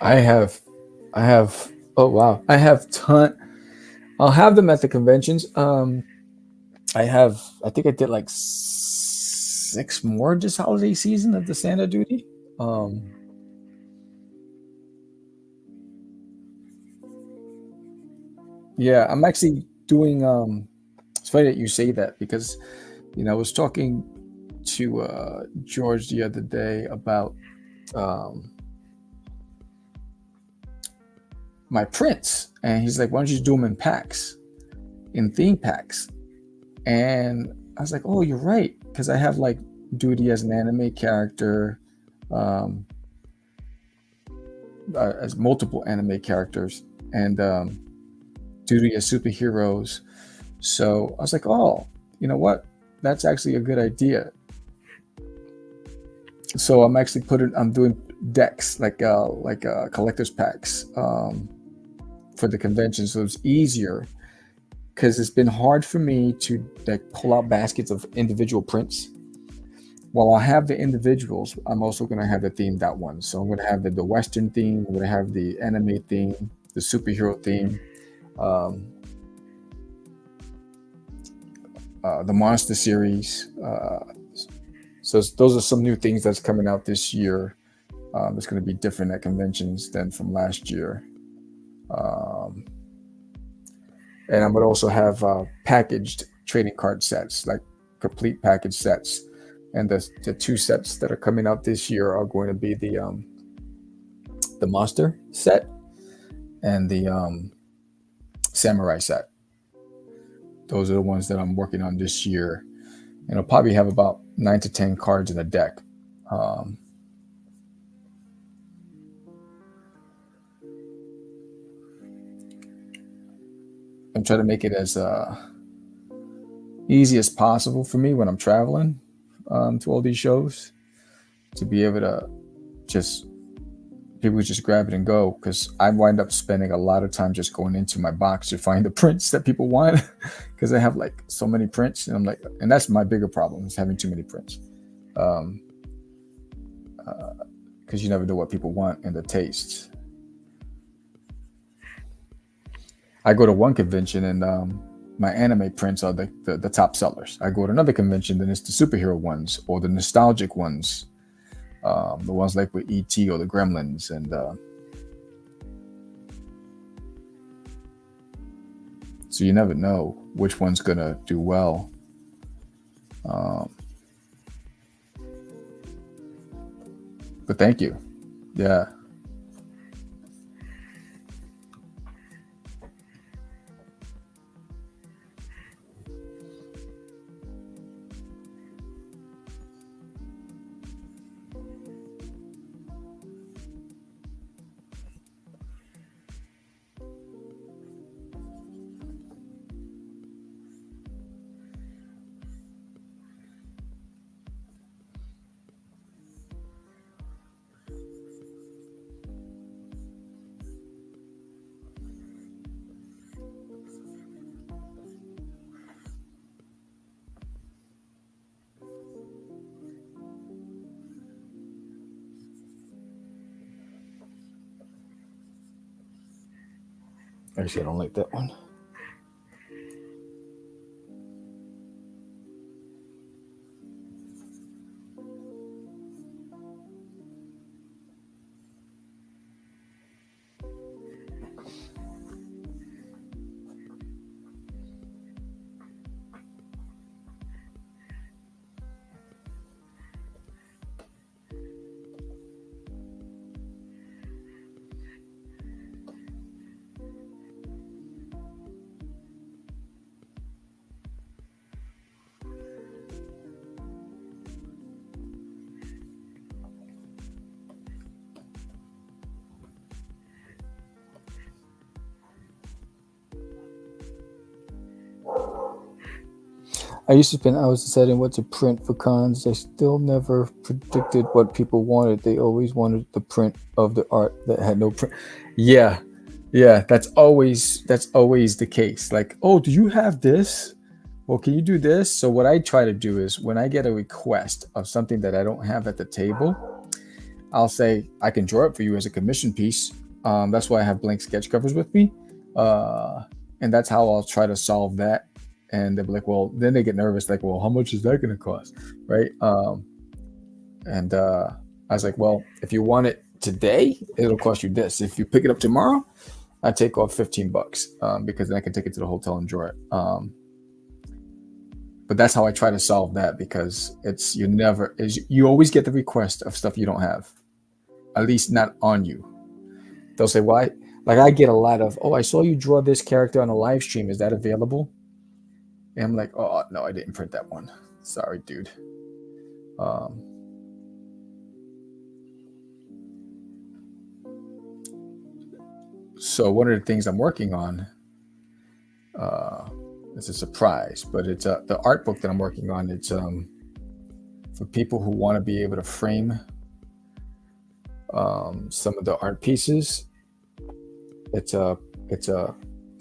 I have, I have. Oh wow, I have ton. I'll have them at the conventions. I have. I think I did like six more this holiday season of the Santa Duty. Um, yeah, I'm actually doing. It's funny that you say that because I was talking to George the other day about um, my prints, and he's like, "Why don't you just do them in packs, in theme packs?" And I was like, "Oh, you're right," because I have like Duty as an anime character, um, as multiple anime characters, and Duty as superheroes. So I was like, "Oh, you know what? That's actually a good idea." So I'm actually putting. I'm doing decks like collectors packs for the convention, so it's easier because it's been hard for me to like pull out baskets of individual prints. While I have the individuals, I'm also going to have the themed out ones. So I'm going to have the Western theme, I'm going to have the anime theme, the superhero theme, um, the monster series. So those are some new things that's coming out this year. It's going to be different at conventions than from last year. Um, and I'm going to also have packaged trading card sets, like complete package sets. And the two sets that are coming out this year are going to be the monster set and the samurai set. Those are the ones that I'm working on this year, and I'll probably have about 9 to 10 cards in a deck. Um, I'm trying to make it as easy as possible for me when I'm traveling to all these shows, to be able to just people just grab it and go, because I wind up spending a lot of time just going into my box to find the prints that people want, because I have like so many prints, and I'm like, and that's my bigger problem, is having too many prints, because you never know what people want and the tastes. I go to one convention and my anime prints are the top sellers. I go to another convention, then it's the superhero ones or the nostalgic ones, the ones like with ET or the Gremlins, and so you never know which one's gonna do well. But thank you. Yeah. Actually, I don't like that one. I used to spend hours deciding what to print for cons. I still never predicted what people wanted. They always wanted the print of the art that had no print. Yeah, yeah, that's always the case. Like, oh, do you have this? Well, can you do this? So what I try to do is, when I get a request of something that I don't have at the table, I'll say I can draw it for you as a commission piece. That's why I have blank sketch covers with me, uh, and that's how I'll try to solve that. And they'll be like, well, then they get nervous, like, well, how much is that going to cost, right? And I was like, well, if you want it today, it'll cost you this. If you pick it up tomorrow, I take off $15, because then I can take it to the hotel and draw it. But that's how I try to solve that, because you always get the request of stuff you don't have, at least not on you. They'll say, why? Like, I get a lot of, oh, I saw you draw this character on a live stream. Is that available? And I'm like, oh, no, I didn't print that one. Sorry, dude. Um, so one of the things I'm working on, it's a surprise, but it's the art book that I'm working on. It's for people who want to be able to frame some of the art pieces. It's a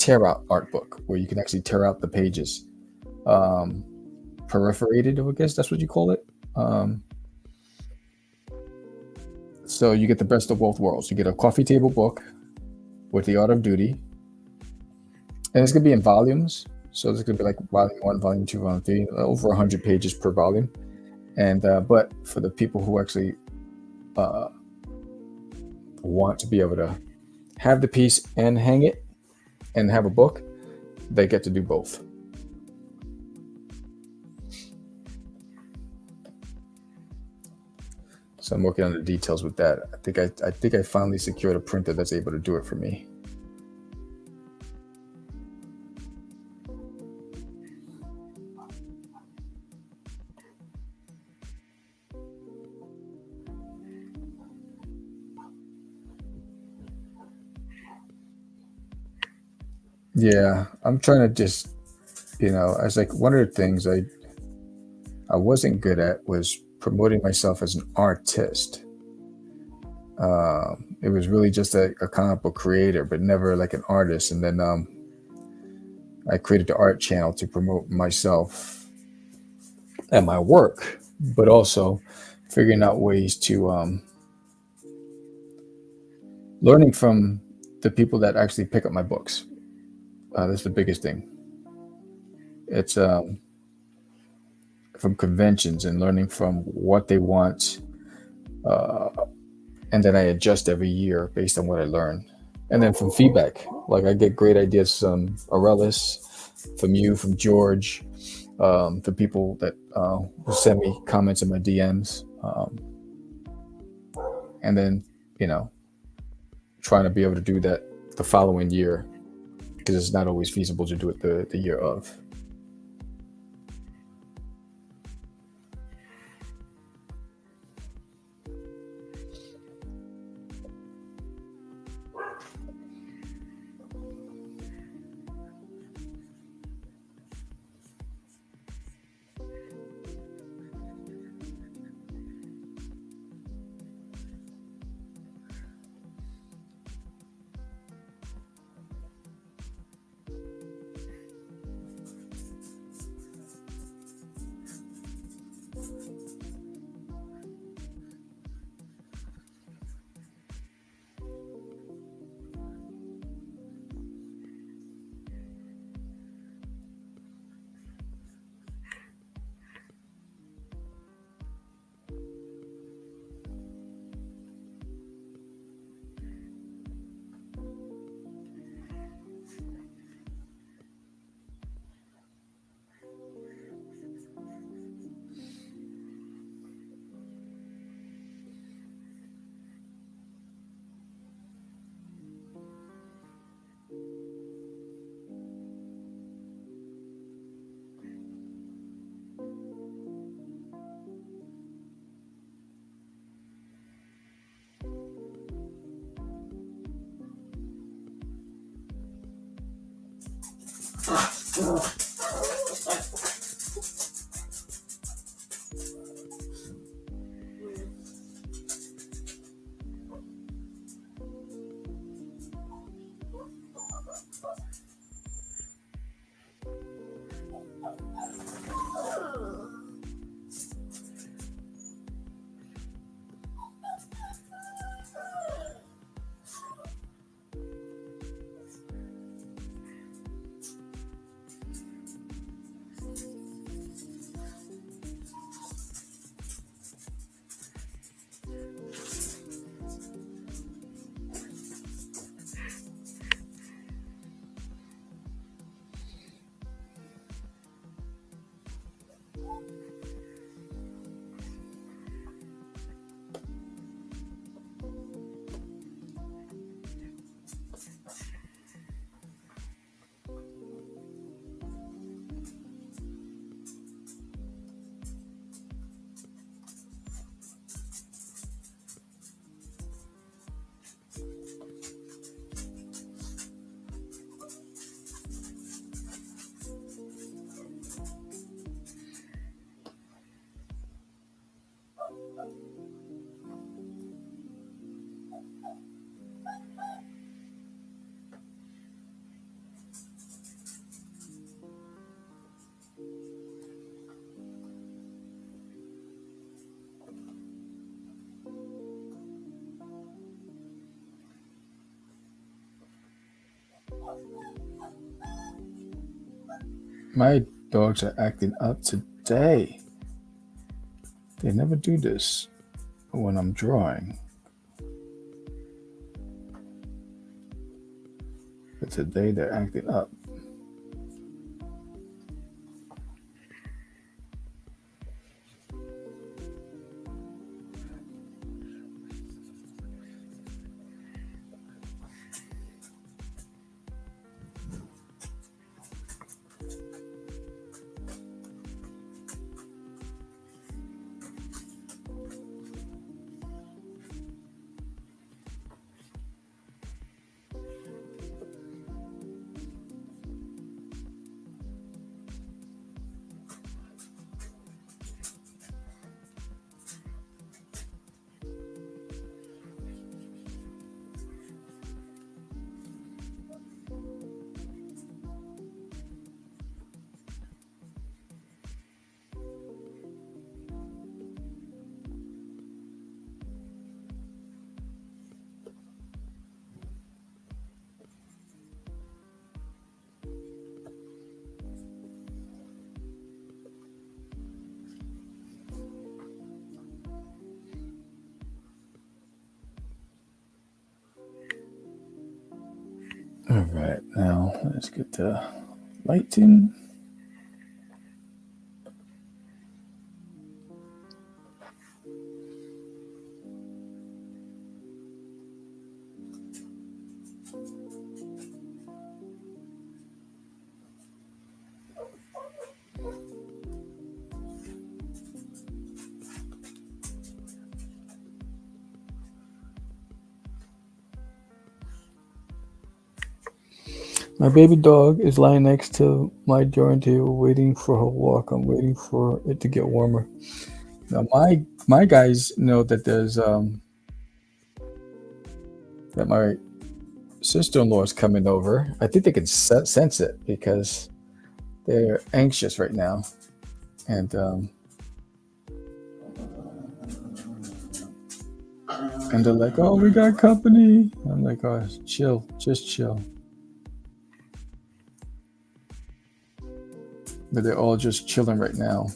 tear out art book where you can actually tear out the pages. Um, Perforated, I guess that's what you call it. Um, so you get the best of both worlds. You get a coffee table book with the Art of Duty, and it's gonna be in volumes. So it's gonna be like volume one, volume two, volume three, over 100 pages per volume. And but for the people who actually uh, want to be able to have the piece and hang it and have a book, they get to do both. So I'm working on the details with that. I think I finally secured a printer that's able to do it for me. Yeah, I'm trying to just, I was like, one of the things I wasn't good at was promoting myself as an artist. It was really just a comic book creator, but never like an artist. And then I created the art channel to promote myself and my work, but also figuring out ways to learning from the people that actually pick up my books. That's the biggest thing. It's from conventions and learning from what they want, uh, and then I adjust every year based on what I learn. And then from feedback, like I get great ideas from Aurelius, from you, from George, from people that will send me comments in my DMs, and then you know trying to be able to do that the following year because it's not always feasible to do it the year of. My dogs are acting up today. They never do this when I'm drawing. But today they're acting up. All right, now let's get the lighting. My baby dog is lying next to my drawing table, waiting for her walk. I'm waiting for it to get warmer. Now, my guys know that there's that my sister-in-law is coming over. I think they can sense it because they're anxious right now, and they're like, "Oh, we got company." I'm like, "Oh, chill, just chill." But they're all just chilling right now.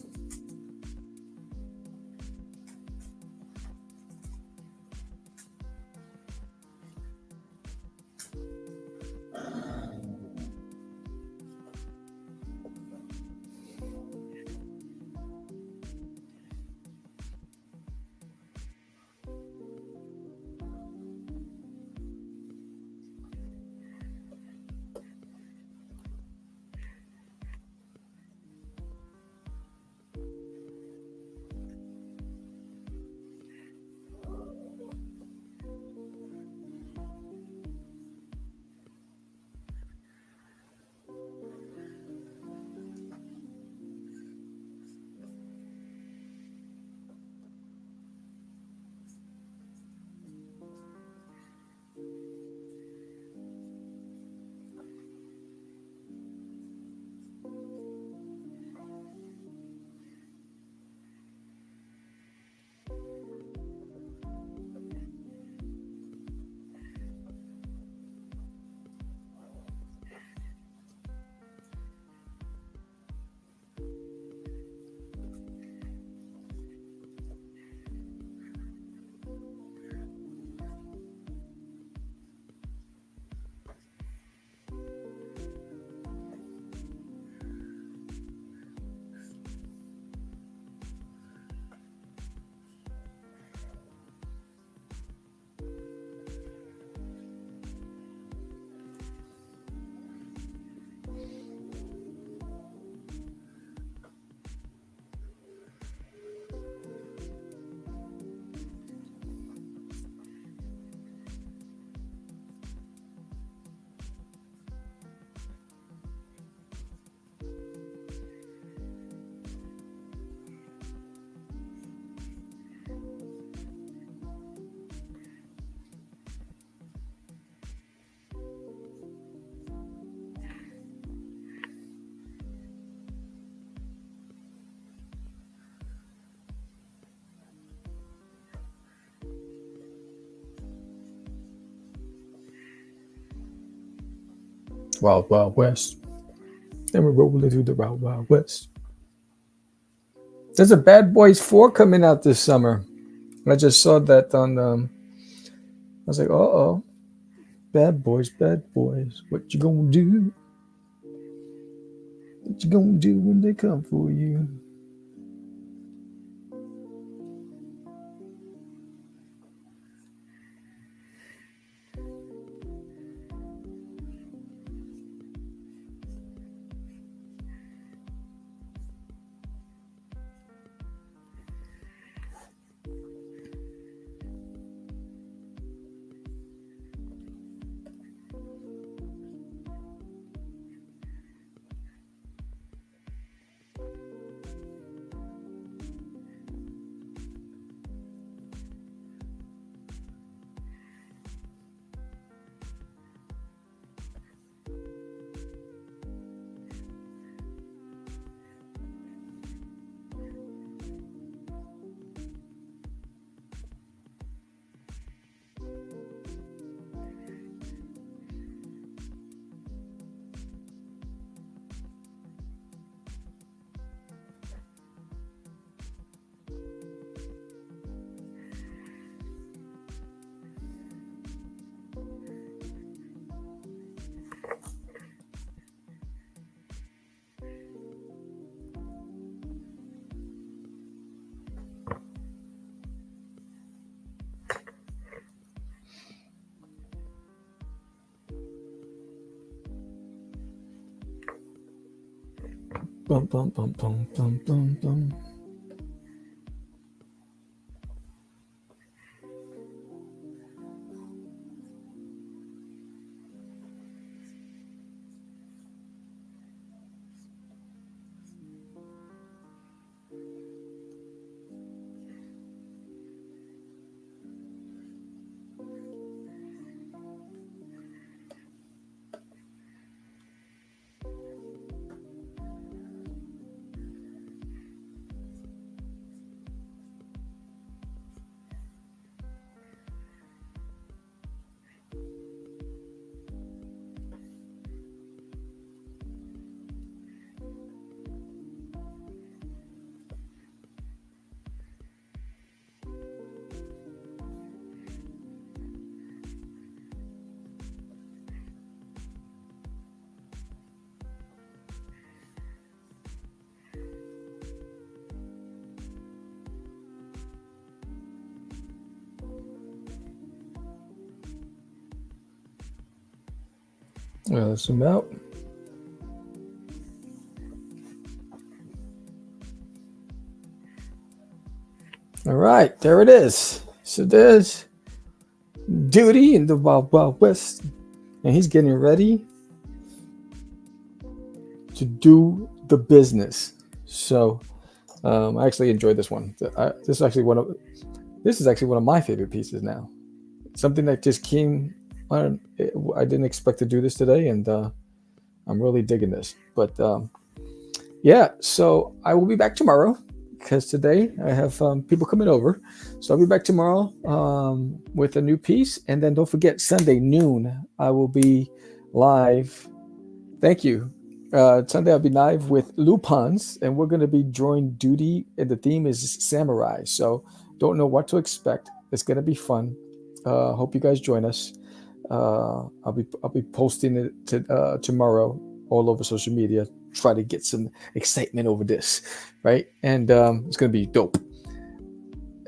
Wild Wild West. And we're rolling through the Wild Wild West. There's a Bad Boys 4 coming out this summer. I just saw that on. I was like, oh, Bad Boys, what you gonna do? What you gonna do when they come for you? Bum, bum, bum, bum, bum, bum, bum. Well, let's zoom out. All right, there it is. So there's Doodie in the Wild Wild West, and he's getting ready to do the business. So I actually enjoyed this one. This is actually one of my favorite pieces now. Something that just came. I didn't expect to do this today, and I'm really digging this. But yeah, so I will be back tomorrow because today I have people coming over. So I'll be back tomorrow with a new piece, and then don't forget Sunday noon I will be live. Thank you. Sunday I'll be live with Lupins, and we're going to be drawing Doodie, and the theme is samurai. So don't know what to expect. It's going to be fun. Hope you guys join us. I'll be posting it tomorrow all over social media. Try to get some excitement over this, right? And it's gonna be dope.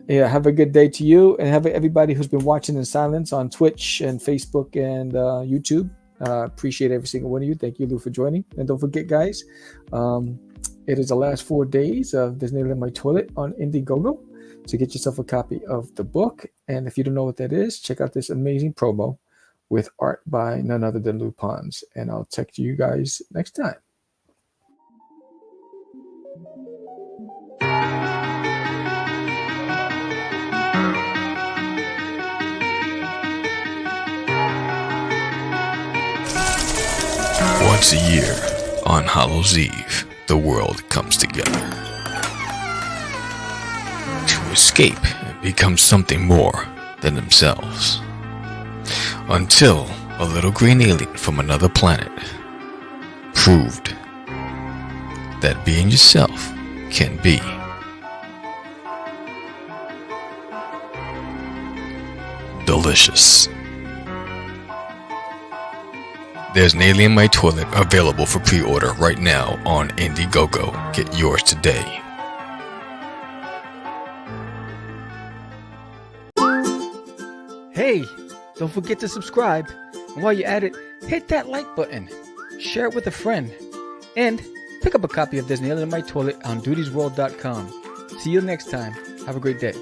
Yeah, have a good day to you, and have everybody who's been watching in silence on Twitch and Facebook and YouTube. Appreciate every single one of you. Thank you, Lou, for joining. And don't forget, guys, it is the last 4 days of There's Nail in My Toilet on Indiegogo. So get yourself a copy of the book. And if you don't know what that is, check out this amazing promo with art by none other than Lupins. And I'll talk to you guys next time. Once a year, on Hallows Eve, the world comes together to escape and become something more than themselves. Until a little green alien from another planet proved that being yourself can be. Delicious. There's an Alien My Toilet available for pre-order right now on Indiegogo. Get yours today. Hey, don't forget to subscribe. And while you're at it, hit that like button. Share it with a friend. And pick up a copy of There's an Alien in My Toilet on doodiesworld.com. See you next time. Have a great day.